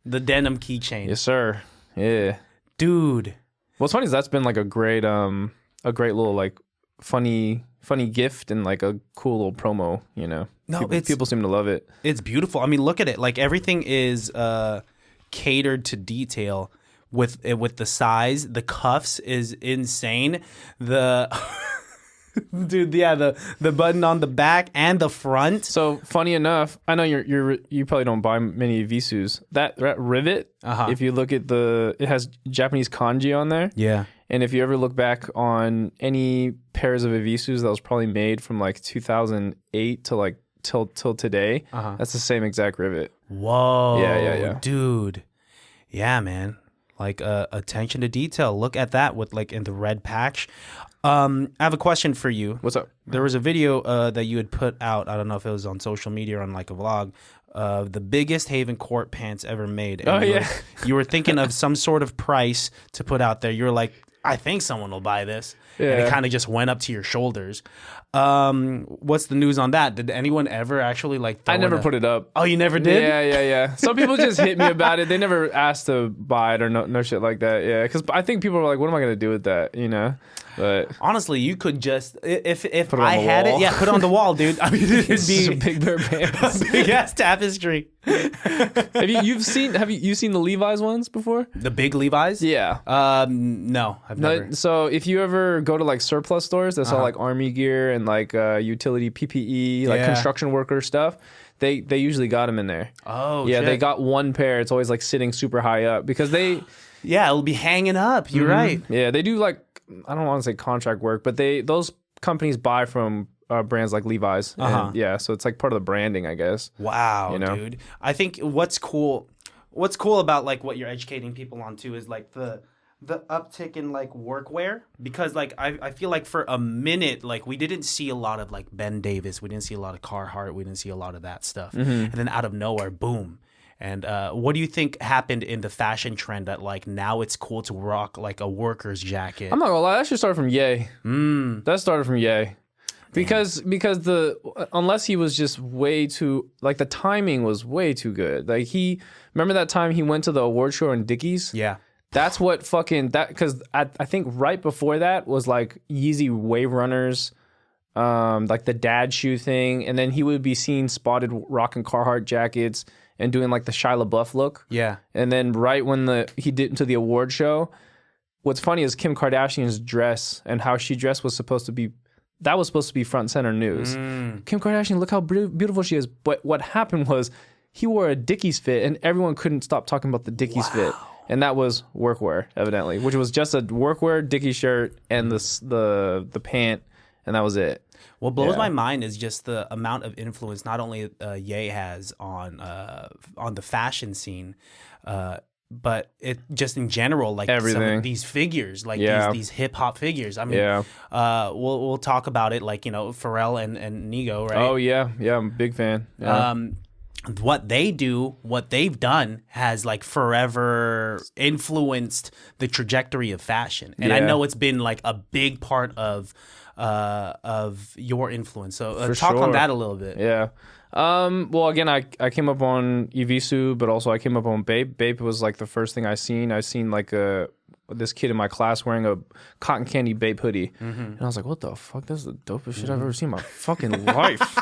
B: the denim keychain.
A: Yes, sir. Yeah.
B: Dude.
A: What's funny is that's been like a great little like funny gift and like a cool little promo, you know. No, people seem to love it.
B: It's beautiful. I mean, look at it. Like everything is catered to detail with the size. The cuffs is insane. Dude, yeah, the button on the back and the front.
A: So funny enough, I know you probably don't buy many Evisus. That rivet, if you look at it has Japanese kanji on there.
B: Yeah.
A: And if you ever look back on any pairs of Evisus that was probably made from like 2008 to like till today, that's the same exact rivet.
B: Whoa.
A: Yeah.
B: Dude. Yeah, man. Like attention to detail. Look at that with like in the red patch. I have a question for you.
A: What's up?
B: There was a video that you had put out. I don't know if it was on social media or on like a vlog. The biggest Haven Court pants ever made. And you were thinking of some sort of price to put out there. You were like, I think someone will buy this.
A: Yeah.
B: And it kind of just went up to your shoulders. What's the news on that? Did anyone ever actually like throw
A: I never
B: in a-
A: put it up.
B: Oh, you never did?
A: Yeah. Some people just hit me about it. They never asked to buy it or no shit like that. Yeah, because I think people were like, "What am I gonna do with that?" You know. But
B: Honestly, you could just if
A: Put it on
B: I
A: the
B: had
A: wall.
B: it, put it on the wall, dude. I mean, it'd
A: it's just a
B: be
A: big pair of pants.
B: a big ass tapestry.
A: Have you seen the Levi's ones before?
B: The big Levi's?
A: Yeah.
B: No, I've never.
A: No, so if you ever go to like surplus stores that sell like army gear and like utility PPE, like
B: Yeah.
A: construction worker stuff, they usually got them in there.
B: Oh,
A: Yeah,
B: shit.
A: they got one pair. It's always like sitting super high up because they
B: Yeah, it'll be hanging up. You're right.
A: yeah, they do like, I don't want to say contract work, but those companies buy from brands like Levi's. And, yeah, so it's like part of the branding, I guess.
B: Wow,
A: You know?
B: dude. I think what's cool about like what you're educating people on too is like the uptick in like workwear, because like I feel like for a minute like we didn't see a lot of like Ben Davis, we didn't see a lot of Carhartt, we didn't see a lot of that stuff, and then out of nowhere, boom. And what do you think happened in the fashion trend that like now it's cool to rock like a worker's jacket?
A: I'm not gonna lie, that should start from Ye. That started from Ye. Because unless he was just way too, like the timing was way too good. Like remember that time he went to the award show in Dickies?
B: Yeah.
A: That's what because I think right before that was like Yeezy Wave Runners, like the dad shoe thing, and then he would be seen spotted rocking Carhartt jackets and doing like the Shia LaBeouf look.
B: Yeah.
A: And then right when he did into the award show, what's funny is Kim Kardashian's dress and how she dressed was supposed to be front and center news. Kim Kardashian, look how beautiful she is. But what happened was he wore a Dickies fit and everyone couldn't stop talking about the Dickies fit. And that was workwear, evidently, which was just a workwear Dickies shirt and the pant, and that was it.
B: What blows my mind is just the amount of influence not only Ye has on the fashion scene, but it just in general, like some
A: Everything.
B: of these figures, like these hip hop figures. I mean, we'll talk about it, like Pharrell and Nigo, right?
A: Oh yeah, I'm a big fan. Yeah.
B: What they've done has like forever influenced the trajectory of fashion, and I
A: Yeah.
B: know it's been like a big part of your influence. So
A: For
B: talk on
A: sure.
B: that a little bit.
A: Yeah. Well, again, I came up on Evisu, but also I came up on Bape. Bape was like the first thing I seen. I seen like this kid in my class wearing a cotton candy Bape hoodie, and I was like, "What the fuck? That's the dopest shit I've ever seen in my fucking life."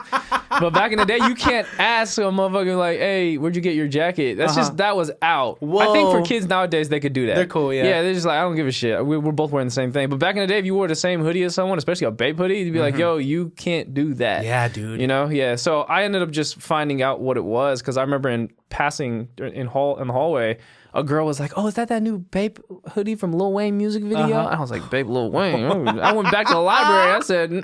A: But back in the day, you can't ask a motherfucker like, "Hey, where'd you get your jacket?" That's just that was out. I think for
B: Whoa.
A: kids nowadays, they could do that.
B: They're cool, yeah.
A: Yeah, they're just like, I don't give a shit. We're both wearing the same thing. But back in the day, if you wore the same hoodie as someone, especially a Bape hoodie, you'd be like, "Yo, you can't do that."
B: Yeah, dude.
A: You know, yeah. So I ended up just finding out what it was because I remember in passing in the hallway, a girl was like, "Oh, is that new Bape hoodie from Lil Wayne music video?" And I was like, "Bape, Lil Wayne." I went back to the library. I said,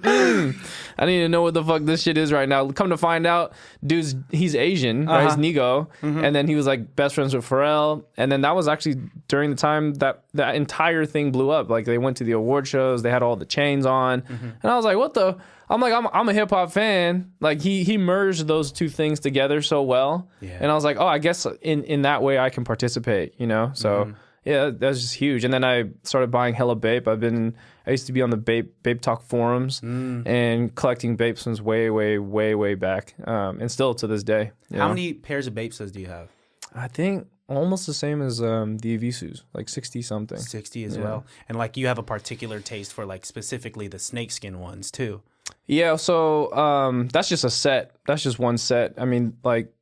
A: "I need to know what the fuck this shit is right now." Come to find out, he's Asian, right? He's Nigo, and then he was like best friends with Pharrell, and then that was actually during the time that entire thing blew up. Like they went to the award shows, they had all the chains on, and I was like, "What the?" I'm a hip hop fan. Like he merged those two things together so well, and I was like, oh, I guess in that way I can participate, you know. So yeah, that's just huge. And then I started buying hella Bape. I used to be on the Bape Talk forums and collecting Bape since way back, and still to this day.
B: How many pairs of Bapes do you have?
A: I think almost the same as the Evisus, like 60 something.
B: 60 as well. And like you have a particular taste for like specifically the snakeskin ones too.
A: Yeah, so that's just a set. That's just one set. I mean, like,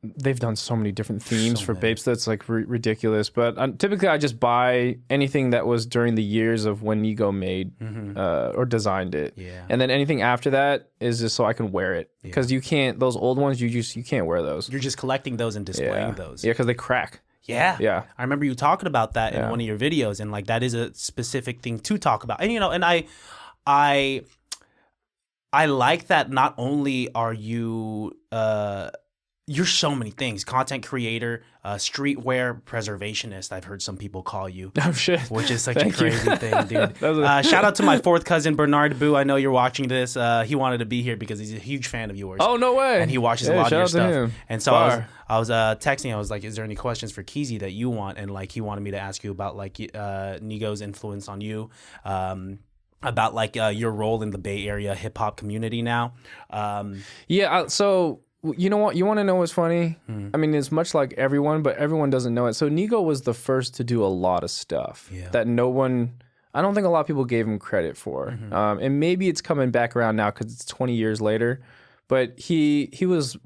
A: they've done so many different themes for Bapes that's like ridiculous. But typically, I just buy anything that was during the years of when Nigo made or designed it.
B: Yeah.
A: And then anything after that is just so I can wear it. Because you can't, those old ones, you can't wear those.
B: You're just collecting those and displaying those.
A: Yeah, because they crack.
B: Yeah.
A: Yeah.
B: I remember you talking about that in one of your videos, and like that is a specific thing to talk about. And and I like that not only are you you're so many things. Content creator, streetwear preservationist, I've heard some people call you.
A: Oh, shit.
B: Which is such a crazy thing, dude.
A: a-
B: Shout out to my fourth cousin, Bernard Boo. I know you're watching this. He wanted to be here because he's a huge fan of yours.
A: Oh, no way.
B: And he watches a lot of your
A: shout out to
B: stuff.
A: him.
B: And so
A: Fire.
B: I was texting. I was like, "Is there any questions for Keezy that you want?" And like, he wanted me to ask you about like Nigo's influence on you, about like your role in the Bay Area hip hop community now.
A: So you know what? You want to know what's funny? I mean, it's much like everyone, but everyone doesn't know it. So Nigo was the first to do a lot of stuff that I don't think a lot of people gave him credit for. And maybe it's coming back around now because it's 20 years later. But he was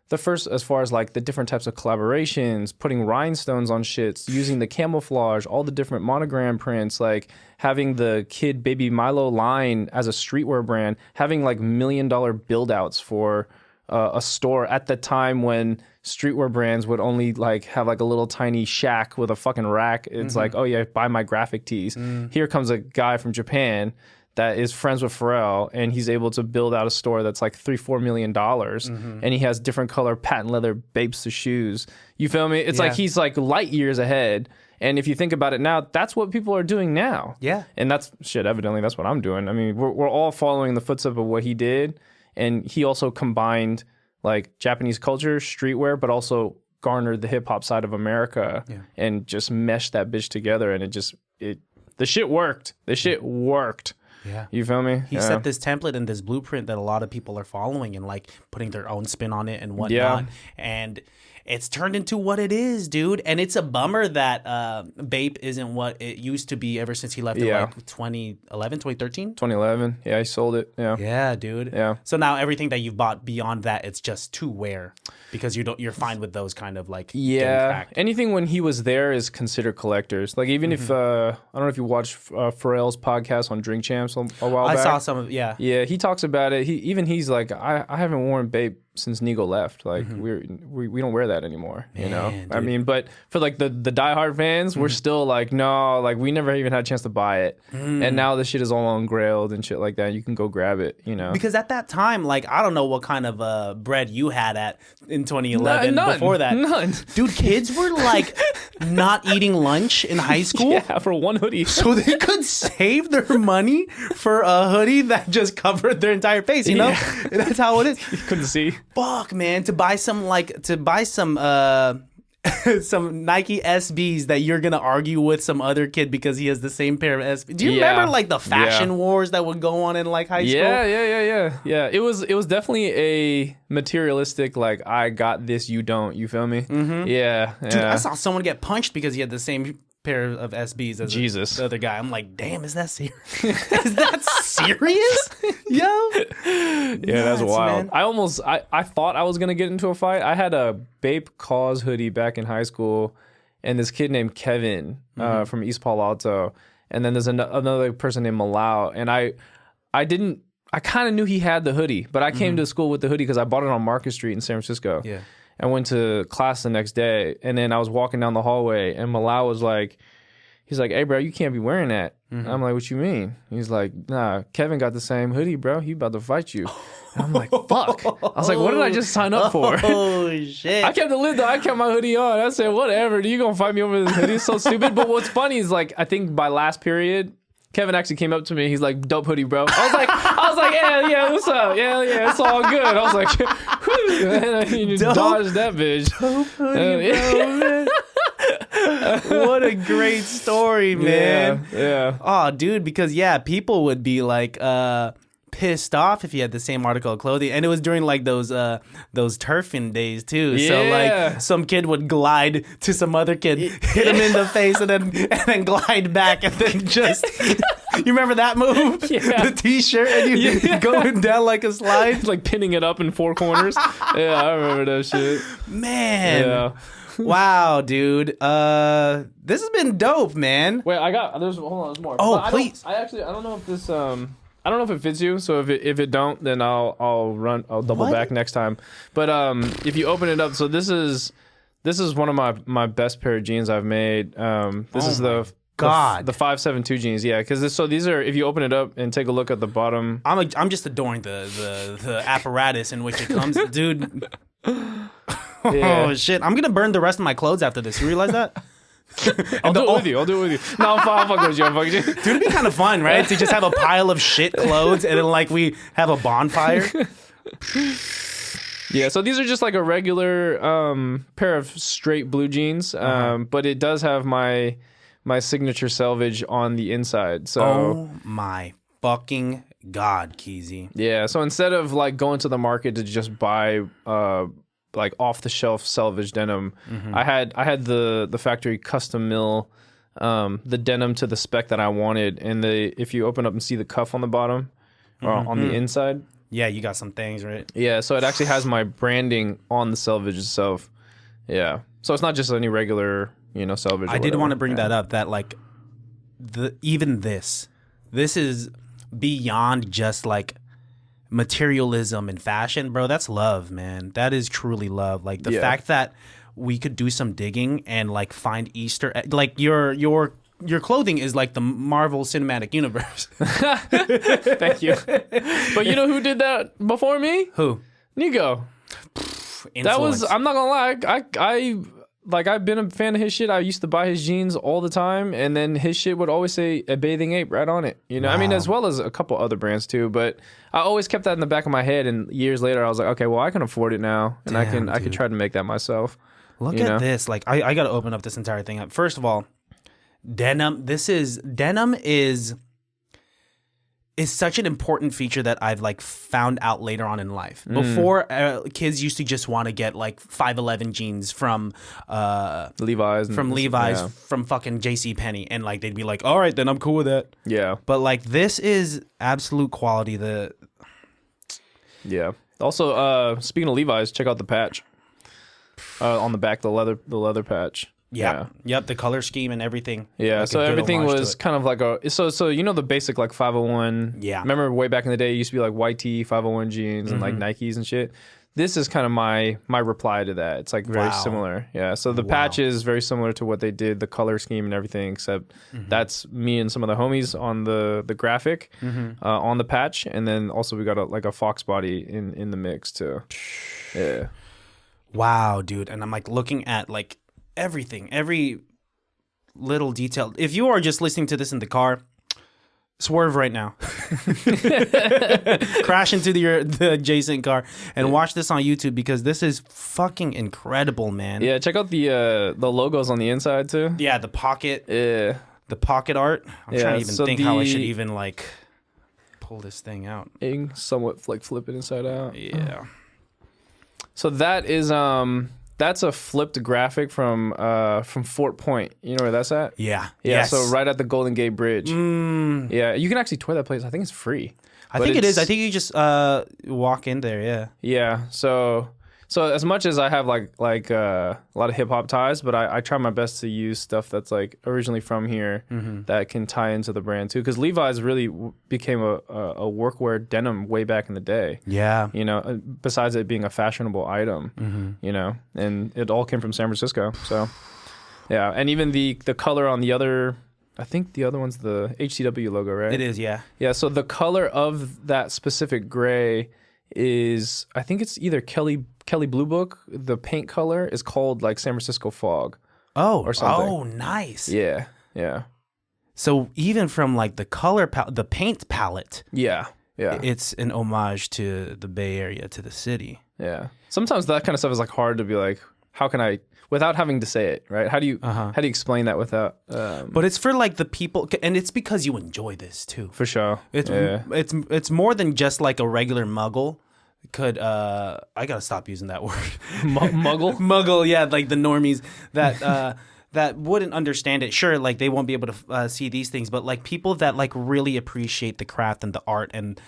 A: the first as far as like the different types of collaborations, putting rhinestones on shits, using the camouflage, all the different monogram prints, like having the Kid Baby Milo line as a streetwear brand, having like $1 million build outs for a store at the time when streetwear brands would only like have like a little tiny shack with a fucking rack. It's like, oh yeah, buy my graphic tees. Here comes a guy from Japan that is friends with Pharrell, and he's able to build out a store that's like $3-4 million, and he has different color patent leather Bapes to shoes. You feel me? It's like he's like light years ahead. And if you think about it now, that's what people are doing now.
B: Yeah.
A: And that's shit. Evidently, that's what I'm doing. I mean, we're all following the footsteps of what he did, and he also combined like Japanese culture, streetwear, but also garnered the hip hop side of America and just meshed that bitch together. And the shit worked. The shit worked.
B: Yeah.
A: You feel me?
B: He set this template and this blueprint that a lot of people are following and like putting their own spin on it and whatnot.
A: Yeah.
B: And it's turned into what it is, dude. And it's a bummer that Bape isn't what it used to be ever since he left in like 2011, 2013?
A: 2011. Yeah, he sold it. Yeah.
B: Yeah, dude.
A: Yeah.
B: So now everything that you've bought beyond that, it's just to wear because you're fine with those kind of like getting cracked.
A: Anything when he was there is considered collectors. Like even if I don't know if you watched Pharrell's podcast on Drink Champs a while back.
B: I saw some of
A: Yeah, he talks about it. He's like, I haven't worn Bape since Nigo left. Like we don't wear that anymore.
B: Man,
A: you know.
B: dude.
A: I mean, but for like the diehard fans, we're still like, no, like we never even had a chance to buy it. And now the shit is all on Grailed and shit like that. You can go grab it. You know.
B: Because at that time, like I don't know what kind of bread you had in 2011.
A: None.
B: Before that,
A: None.
B: Dude, kids were like not eating lunch in high school.
A: Yeah, for one hoodie.
B: So they could save their money for a hoodie that just covered their entire face, you know?
A: Yeah.
B: That's how it is.
A: You couldn't see.
B: Fuck, man, to buy some some Nike SBs that you're gonna argue with some other kid because he has the same pair of SBs. Do you remember like the fashion wars that would go on in like high school?
A: Yeah. It was definitely a materialistic, like, I got this, you don't. You feel me? Yeah.
B: Dude, I saw someone get punched because he had the same pair of SBs as
A: Jesus.
B: the other guy. I'm like, damn, is that serious? Is that serious? Yo.
A: Yeah, that's wild.
B: Man.
A: I thought I was gonna get into a fight. I had a Bape cause hoodie back in high school, and this kid named Kevin from East Palo Alto, and then there's another person named Malau, and I kind of knew he had the hoodie, but I came to school with the hoodie because I bought it on Market Street in San Francisco.
B: Yeah.
A: I went to class the next day, and then I was walking down the hallway, and Malau was like, he's like, hey, bro, you can't be wearing that. I'm like, what you mean? He's like, nah, Kevin got the same hoodie, bro. He about to fight you. And I'm like, fuck. I was like, what did I just sign up for?
B: Oh, shit.
A: I kept the lid, though. I kept my hoodie on. I said, whatever. You going to fight me over this hoodie? It's so stupid. But what's funny is, like, I think by last period, Kevin actually came up to me. He's like, dope hoodie, bro. I was like, yeah, what's up? Yeah, it's all good. I was like, whew. And you dodged that bitch.
B: Dope hoodie, bro, man. What a great story, man.
A: Yeah.
B: Oh, dude, because people would be like pissed off if you had the same article of clothing, and it was during like those turfing days too. So like some kid would glide to some other kid, hit him in the face, and then glide back, and then just. You remember that move?
A: Yeah.
B: The t-shirt and you going down like a slide,
A: like pinning it up in four corners. Yeah, I remember that shit.
B: Man.
A: Yeah.
B: Wow, dude. This has been dope, man.
A: Wait, there's more.
B: Oh,
A: But
B: please.
A: I don't know if this I don't know if it fits you. So if it don't, then I'll double back next time. But if you open it up, so this is one of my best pair of jeans I've made. This is the 572 jeans. Yeah, because these are, if you open it up and take a look at the bottom.
B: I'm just adoring the apparatus in which it comes, dude.
A: Yeah.
B: Oh shit! I'm gonna burn the rest of my clothes after this. You realize that?
A: I'll do it with you. No, I'll fuck with you.
B: Dude, it'd be kind of fun, right? To just have a pile of shit clothes and then like we have a bonfire.
A: Yeah, so these are just like a regular pair of straight blue jeans, but it does have my signature selvage on the inside. So
B: Oh my fucking god, Keezy.
A: yeah, so instead of like going to the market to just buy like off the shelf selvage denim, I had the factory custom mill the denim to the spec that I wanted, and if you open up and see the cuff on the bottom or on the inside.
B: Yeah, you got some things, right?
A: Yeah, so it actually has my branding on the selvage itself. Yeah. So it's not just any regular, selvage.
B: I did want to bring that up, that like this is beyond just like materialism and fashion, bro. That's love, man. That is truly love. Like the fact that we could do some digging and like find Easter like your clothing is like the Marvel Cinematic Universe.
A: Thank you. But you know who did that before me?
B: Who?
A: Nigo. That was, I'm not gonna lie, I've been a fan of his shit. I used to buy his jeans all the time, and then his shit would always say a bathing ape right on it. Wow. I mean, as well as a couple other brands too, but I always kept that in the back of my head, and years later I was like, okay, well, I can afford it now, and I can try to make that myself.
B: Look at this. Like I gotta open up this entire thing up. First of all, denim is such an important feature that I've like found out later on in life. Before, kids used to just want to get like 511 jeans from
A: Levi's,
B: from fucking JCPenney, and like they'd be like, all right, then I'm cool with that.
A: Yeah,
B: but like this is absolute quality.
A: Also, speaking of Levi's, check out the patch on the back, the leather patch.
B: Yeah. Yep. The color scheme and everything.
A: Yeah.
B: Like
A: so everything was kind of like so the basic like 501.
B: Yeah.
A: Remember way back in the day, it used to be like white tee 501 jeans and like Nikes and shit. This is kind of my reply to that. It's like very similar. Yeah. So the patch is very similar to what they did, the color scheme and everything, except that's me and some of the homies on the graphic on the patch, and then also we got a fox body in the mix too. Yeah.
B: Wow, dude. And I'm like looking at like everything, every little detail. If you are just listening to this in the car, swerve right now. Crash into the adjacent car and watch this on YouTube, because this is fucking incredible, man.
A: Yeah, check out the logos on the inside too.
B: Yeah, the pocket.
A: Yeah.
B: The pocket art. I'm trying to even think how I should even like pull this thing out.
A: Somewhat like flip it inside out.
B: Yeah.
A: So that is that's a flipped graphic from Fort Point. You know where that's at?
B: Yeah.
A: Yeah.
B: Yes.
A: So right at the Golden Gate Bridge. Yeah. You can actually tour that place. I think it's free.
B: I think it is. I think you just walk in there. Yeah.
A: Yeah. So as much as I have like a lot of hip hop ties, but I try my best to use stuff that's like originally from here that can tie into the brand too. Because Levi's really became a workwear denim way back in the day.
B: Yeah.
A: Besides it being a fashionable item, and it all came from San Francisco. So yeah, and even the color on the other. I think the other one's the HTW logo, right?
B: It is, yeah.
A: Yeah, so the color of that specific gray is, I think it's either Kelly Blue Book. The paint color is called like San Francisco Fog.
B: Or
A: something.
B: Oh, nice.
A: Yeah.
B: So even from like the color the paint palette.
A: Yeah.
B: It's an homage to the Bay Area, to the city.
A: Yeah. Sometimes that kind of stuff is like hard to be like, how can I, without having to say it, right? How do you explain that without?
B: But it's for like the people, and it's because you enjoy this too.
A: For sure.
B: It's more than just like a regular muggle. I gotta stop using that word.
A: Muggle?
B: Muggle, yeah, like the normies that that wouldn't understand it. Sure, like they won't be able to see these things, but like people that like really appreciate the craft and the art and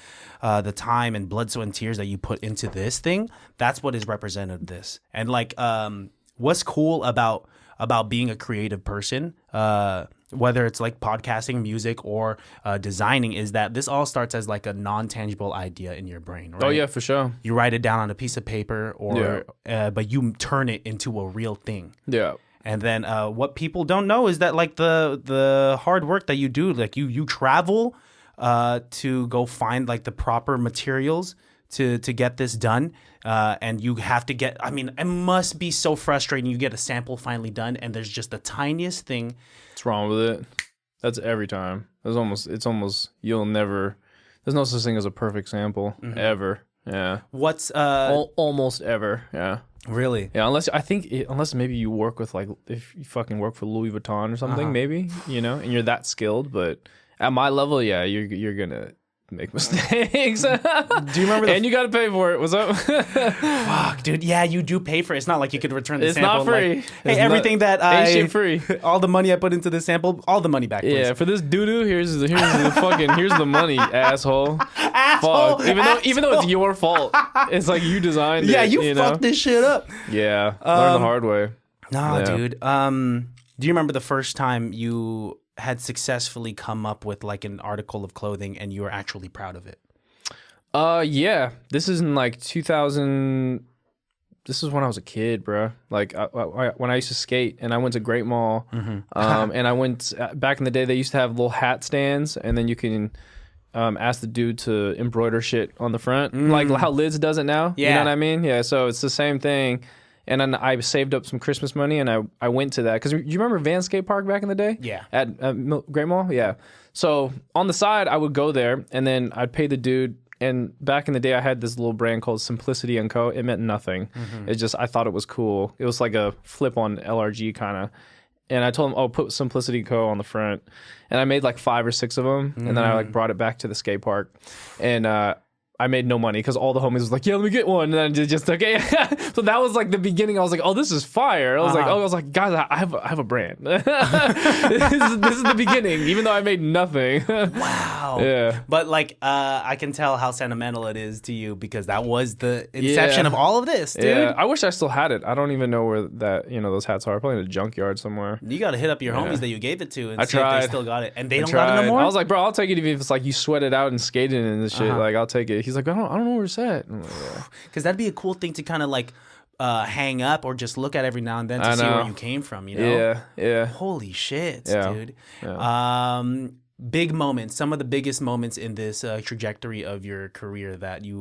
B: the time and blood, sweat, and tears that you put into this thing, that's what is represented in this. And like what's cool about being a creative person, whether it's like podcasting, music, or designing, is that this all starts as like a non-tangible idea in your brain, right?
A: Oh yeah, for sure.
B: You write it down on a piece of paper, but you turn it into a real thing.
A: Yeah.
B: And then what people don't know is that like the hard work that you do, like you travel to go find like the proper materials to get this done, and you have to get. I mean, it must be so frustrating. You get a sample finally done, and there's just the tiniest thing.
A: What's wrong with it? That's every time. It's almost you'll never. There's no such thing as a perfect sample ever. Yeah.
B: What's
A: almost ever. Yeah.
B: Really?
A: Yeah. Unless maybe you work with like if you fucking work for Louis Vuitton or something, maybe and you're that skilled. But at my level, yeah, you're gonna make mistakes. Do
B: you remember?
A: And you gotta pay for it. What's up?
B: Fuck, dude. Yeah, you do pay for it. It's not like you could return the
A: It's
B: sample.
A: not free.
B: Like, hey, everything that
A: ain't shit free.
B: all the money I put into the sample, all the money back. Please.
A: Yeah, for this doo-doo, here's the fucking here's the money, asshole.
B: Asshole.
A: Fuck. Even though it's your fault, it's like you designed it.
B: Yeah, you fucked this shit up.
A: Yeah, learn the hard way.
B: Nah,
A: Yeah.
B: dude. Do you remember the first time you had successfully come up with like an article of clothing and you were actually proud of it?
A: Yeah. This is in like 2000. This is when I was a kid, bro. Like when I used to skate, and I went to Great Mall, and I went back in the day. They used to have little hat stands, and then you can ask the dude to embroider shit on the front, like how Lids does it now.
B: Yeah.
A: You know what I mean? Yeah. So it's the same thing. And then I saved up some Christmas money, and I went to that because you remember Van Skate Park back in the day?
B: Yeah.
A: At Great Mall, yeah. So on the side, I would go there, and then I'd pay the dude. And back in the day, I had this little brand called Simplicity & Co. It meant nothing. It just, I thought it was cool. It was like a flip on LRG kind of. And I told him, oh, put Simplicity & Co. on the front. And I made like 5 or 6 of them. And then I like brought it back to the skate park. And I made no money because all the homies was like, yeah, let me get one. And then I just okay. So that was like the beginning. I was like, oh, this is fire. I was like, guys, I have a brand. this is the beginning, even though I made nothing.
B: Wow.
A: Yeah.
B: But like, I can tell how sentimental it is to you because that was the inception of all of this, dude.
A: Yeah. I wish I still had it. I don't even know where that those hats are. Probably in a junkyard somewhere.
B: You got to hit up your homies that you gave it to and see
A: tried.
B: if they still got it. And they don't got it no more?
A: I was like, bro, I'll take it if it's like you sweat it out and skated and this shit. Like, I'll take it. He's like, I don't know where it's at.
B: Because that'd be a cool thing to kind of like hang up or just look at every now and then to see where you came from,
A: Yeah.
B: Holy shit,
A: Yeah.
B: dude.
A: Yeah.
B: Big moments, some of the biggest moments in this trajectory of your career that you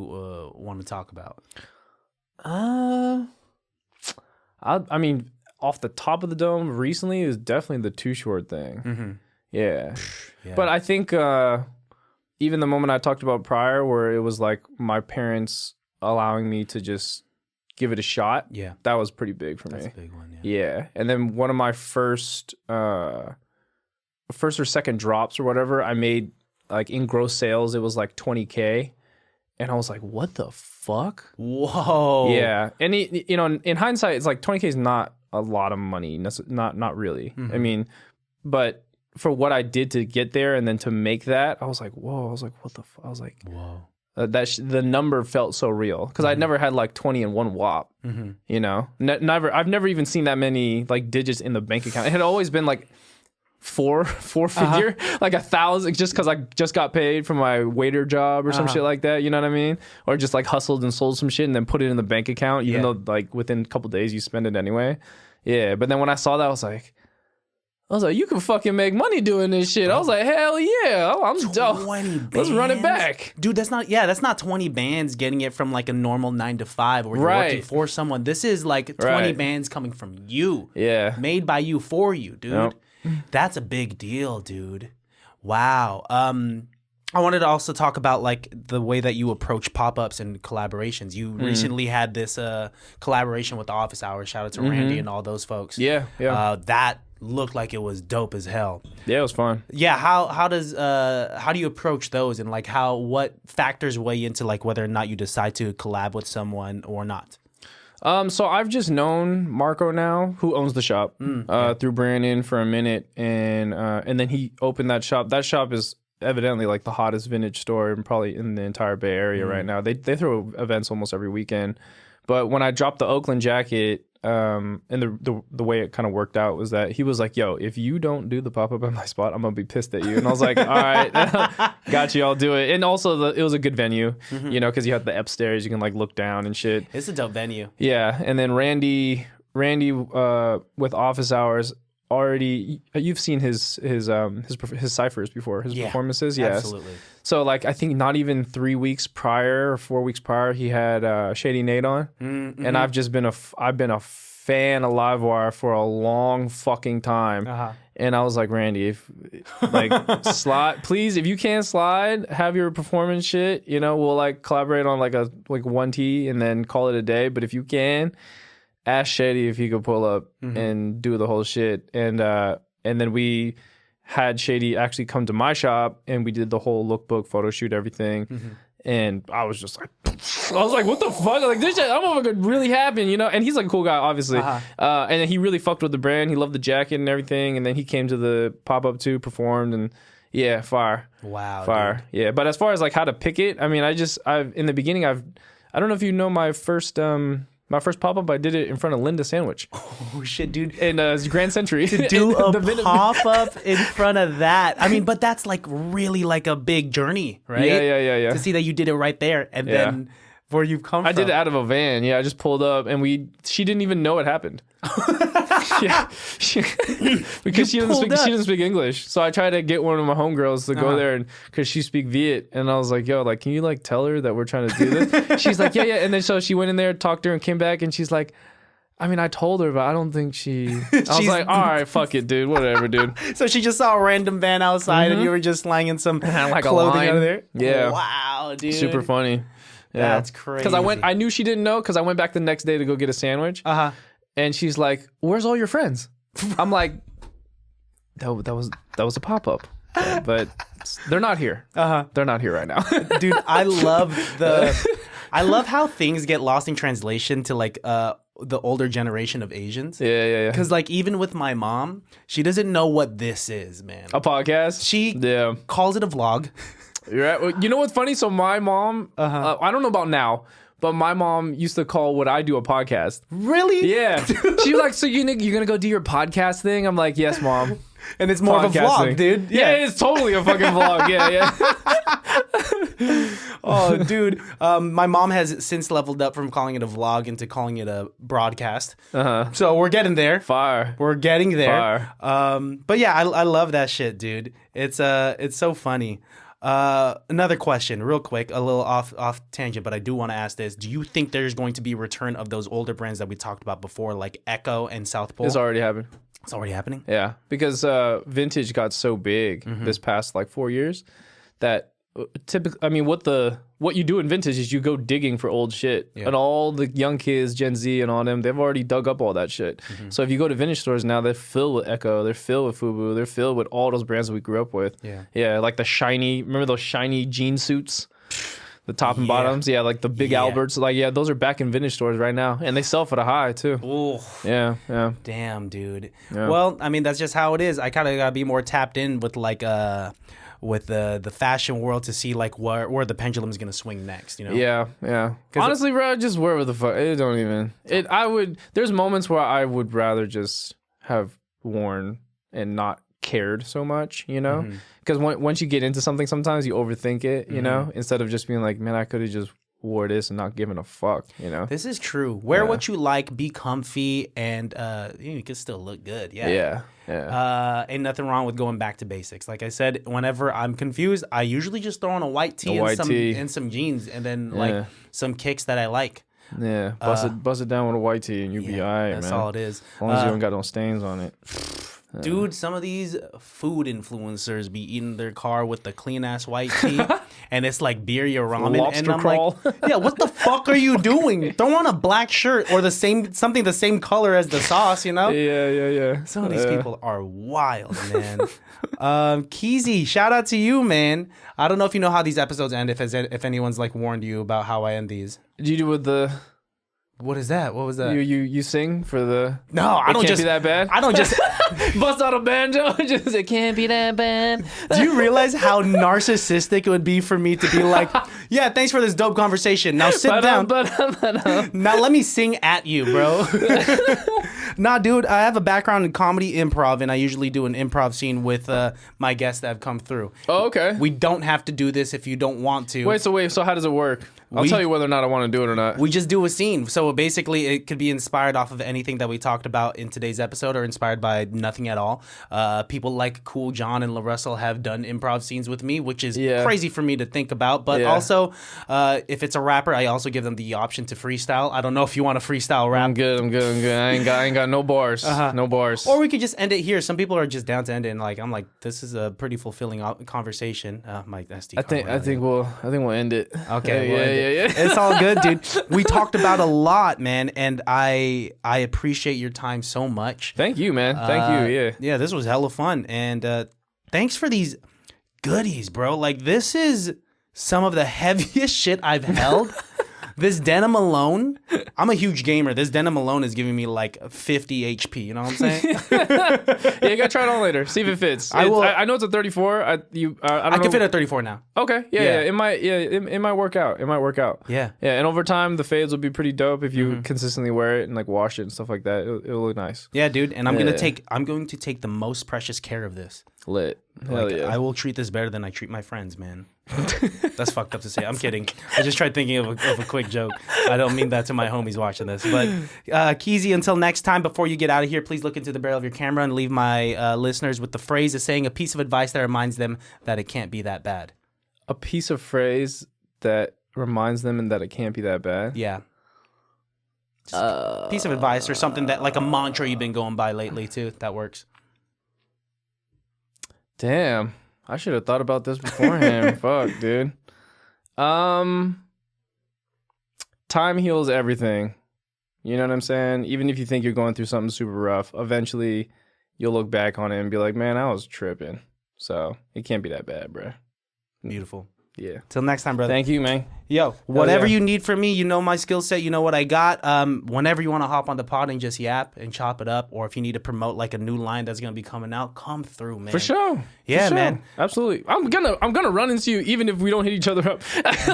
B: want to talk about.
A: I mean, off the top of the dome recently is definitely the Too Short thing. Yeah. But I think even the moment I talked about prior where it was like my parents allowing me to just give it a shot.
B: Yeah.
A: That was pretty big for me.
B: That's a big one,
A: Yeah. And then one of my first or second drops or whatever, I made like in gross sales, it was like $20K. And I was like, what the fuck?
B: Whoa.
A: Yeah. And in hindsight, it's like $20K is not a lot of money. Not really. I mean, but for what I did to get there and then to make that, I was like, whoa. I was like, what the fuck? I was like,
B: whoa.
A: The number felt so real because I'd never had like 20 in one whop. Never. I've never even seen that many like digits in the bank account. It had always been like four figure, like 1,000, just because I just got paid from my waiter job or some shit like that. You know what I mean? Or just like hustled and sold some shit and then put it in the bank account, even though like within a couple days you spend it anyway. Yeah. But then when I saw that, I was like, you can fucking make money doing this shit. I was like, hell yeah. I'm dope.
B: 20 bands?
A: Let's run it back.
B: Dude, that's not 20 bands getting it from like a normal 9 to 5 or you're working for someone. This is like 20 bands coming from you.
A: Yeah.
B: Made by you for you, dude.
A: Yep.
B: That's a big deal, dude. Wow. I wanted to also talk about like the way that you approach pop-ups and collaborations. You recently had this collaboration with the Office Hours. Shout out to Randy and all those folks.
A: Yeah.
B: That looked like it was dope as hell.
A: Yeah, it was fun.
B: Yeah, how do you approach those and like what factors weigh into like whether or not you decide to collab with someone or not?
A: So I've just known Marco now, who owns the shop, through Brandon for a minute, and then he opened that shop. That shop is evidently like the hottest vintage store and probably in the entire Bay Area right now. They throw events almost every weekend. But when I dropped the Oakland jacket, and the way it kind of worked out was that he was like, yo, if you don't do the pop-up at my spot, I'm gonna be pissed at you. And I was like, all right, got you, I'll do it. And also it was a good venue, because you had the upstairs, you can like look down and shit.
B: It's a dope venue.
A: Yeah. And then Randy with Office Hours, already. You've seen his ciphers before, his performances. Yes,
B: absolutely.
A: So like I think not even 3 weeks prior or 4 weeks prior, he had Shady Nate on, and I've just been I've been a fan of Livewire for a long fucking time. And I was like, Randy, if like slide, please, if you can't slide, have your performance shit. You know, we'll like collaborate on like 1T and then call it a day. But if you can, ask Shady if he could pull up and do the whole shit. And then we had Shady actually come to my shop and we did the whole lookbook, photo shoot, everything. And I was just like, what the fuck? Like, this shit, I'm could really happen, you know? And he's like a cool guy, obviously. And then he really fucked with the brand. He loved the jacket and everything. And then he came to the Popup too, performed, and yeah, fire.
B: Wow.
A: Fire.
B: Dude.
A: Yeah. But as far as like how to pick it, I mean, in the beginning, I don't know if you know my first pop-up, I did it in front of Linda Sandwich.
B: Oh, shit, dude.
A: In Grand Century.
B: To do a pop-up in front of that. I mean, but that's like really like a big journey, right?
A: Yeah.
B: To see that you did it right there and then where you've come from.
A: I did it out of a van. Yeah, I just pulled up and she didn't even know it happened. Because she doesn't speak English. So I tried to get one of my homegirls to go there, and because she speak Viet, and I was like, yo, like, can you like tell her that we're trying to do this? She's like, yeah. And then so she went in there, talked to her, and came back, and she's like, I mean, I told her, but I don't think she. I was like, all right, fuck it, dude, whatever, dude.
B: So she just saw a random van outside, and you were just slanging some like clothing out of there.
A: Yeah.
B: Wow, dude.
A: Super funny. Yeah.
B: That's crazy.
A: Because I knew she didn't know, because I went back the next day to go get a sandwich. And she's like, where's all your friends? I'm like, that was a pop-up. But they're not here. They're not here right now.
B: Dude, I love how things get lost in translation to like the older generation of Asians.
A: Yeah.
B: Because like even with my mom, she doesn't know what this is, man.
A: A podcast?
B: She calls it a vlog.
A: You're right. Well, you know what's funny? So my mom, I don't know about now, but my mom used to call what I do a podcast.
B: Really?
A: Yeah. She was like, so you're going to go do your podcast thing? I'm like, yes, Mom.
B: And it's more of a vlog, dude.
A: Yeah, it's totally a fucking vlog. Yeah.
B: Oh, dude. My mom has since leveled up from calling it a vlog into calling it a broadcast. So we're getting there.
A: Fire.
B: We're getting there.
A: Fire.
B: But yeah, I love that shit, dude. It's so funny. Another question, real quick, a little off tangent, but I do want to ask this. Do you think there's going to be a return of those older brands that we talked about before, like Echo and South Pole?
A: It's already happened.
B: It's already happening?
A: Yeah, because vintage got so big this past like 4 years that typically, I mean, what you do in vintage is you go digging for old shit. Yeah. And all the young kids, Gen Z and all them, they've already dug up all that shit. So if you go to vintage stores now, they're filled with Echo, they're filled with Fubu, they're filled with all those brands that we grew up with. Yeah, like the shiny, remember those shiny jean suits? The top and bottoms, like the big Alberts, like those are back in vintage stores right now, and they sell for the high too.
B: Ooh.
A: Yeah.
B: Damn, dude.
A: Yeah.
B: Well, I mean, that's just how it is. I kind of gotta be more tapped in with like with the fashion world to see like where the pendulum is gonna swing next. You know?
A: Yeah. Honestly, bro, just wherever the fuck. It don't even. There's moments where I would rather just have worn and not cared so much, you know, because once you get into something, sometimes you overthink it, you know, instead of just being like, man, I could have just wore this and not giving a fuck, you know.
B: This is true. Wear what you like, be comfy, and you can still look good. Yeah. Ain't nothing wrong with going back to basics. Like I said, whenever I'm confused, I usually just throw on a white tee and some jeans, and then like some kicks that I like.
A: Yeah, bust it down with a white tee and you be all right, man.
B: That's all it is.
A: As long as you don't got no stains on it.
B: Dude, some of these food influencers be eating their car with the clean ass white tee, and it's like birria ramen.
A: Lobster
B: and I'm
A: crawl.
B: like, what the fuck are you doing? Throw on a black shirt or something the same color as the sauce, you know?
A: Yeah.
B: Some of these people are wild, man. Keezy, shout out to you, man. I don't know if you know how these episodes end. If anyone's like warned you about how I end these.
A: Did you do with the?
B: What is that? What was that?
A: You sing for the?
B: No, I don't
A: can't be that bad.
B: I don't just
A: bust out a banjo. Just it can't be that bad.
B: Do you realize how narcissistic it would be for me to be like, yeah, thanks for this dope conversation. Now sit down. Now let me sing at you, bro. Nah, dude, I have a background in comedy improv, and I usually do an improv scene with my guests that have come through.
A: Oh, okay.
B: We don't have to do this if you don't want to.
A: Wait, so how does it work? I'll tell you whether or not I want to do it or not.
B: We just do a scene. So basically, it could be inspired off of anything that we talked about in today's episode or inspired by nothing at all. People like Cool John and LaRussell have done improv scenes with me, which is crazy for me to think about. But also, if it's a rapper, I also give them the option to freestyle. I don't know if you want to freestyle rap.
A: I'm good. I ain't got no bars. No bars.
B: Or we could just end it here. Some people are just down to end it. And I'm like, this is a pretty fulfilling conversation. My SD.
A: I think we'll end it.
B: Okay.
A: Yeah.
B: It's all good, dude. We talked about a lot, man, and I appreciate your time so much.
A: Thank you, man. Thank you.
B: Yeah, this was hella fun, and thanks for these goodies, bro. Like, this is some of the heaviest shit I've held. This denim alone, I'm a huge gamer. This denim alone is giving me like 50 HP. You know what I'm saying?
A: Yeah, you gotta try it on later. See if it fits. I know it's a 34. I
B: can fit a 34 now.
A: Okay. Yeah. It might work out.
B: Yeah.
A: Yeah. And over time, the fades will be pretty dope if you consistently wear it and like wash it and stuff like that. It'll look nice.
B: Yeah, dude. And I'm going to take the most precious care of this.
A: Lit. Hell yeah.
B: I will treat this better than I treat my friends, man. That's fucked up to say. I'm kidding. I just tried thinking of a quick joke. I don't mean that to my homies watching this. But Keezy, until next time, before you get out of here, please look into the barrel of your camera and leave my listeners with the phrase of saying a piece of advice that reminds them that it can't be that bad.
A: A piece of phrase that reminds them and that it can't be that bad?
B: Yeah. Just a piece of advice or something that, like a mantra you've been going by lately, too. That works.
A: Damn. I should have thought about this beforehand. Fuck, dude. Time heals everything. You know what I'm saying? Even if you think you're going through something super rough, eventually you'll look back on it and be like, man, I was tripping. So it can't be that bad, bro.
B: Beautiful.
A: Yeah.
B: Till next time, brother.
A: Thank you, man.
B: Yo, whatever you need from me, you know my skill set, you know what I got. Whenever you want to hop on the pod and just yap and chop it up, or if you need to promote like a new line that's gonna be coming out, come through, man.
A: For sure.
B: Yeah,
A: For sure.
B: man.
A: Absolutely. I'm gonna run into you even if we don't hit each other up.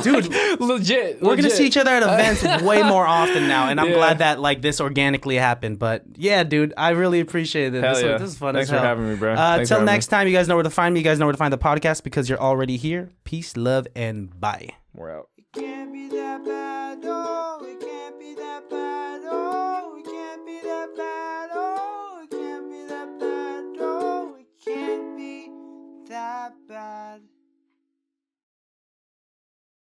B: Dude,
A: legit.
B: We're gonna see each other at events way more often now, and I'm glad that like this organically happened. But yeah, dude, I really appreciate it. This is fun.
A: Thanks
B: as hell.
A: for having me, bro.
B: Till next time, you guys know where to find me. You guys know where to find the podcast because you're already here. Peace, love, and bye.
A: We're out.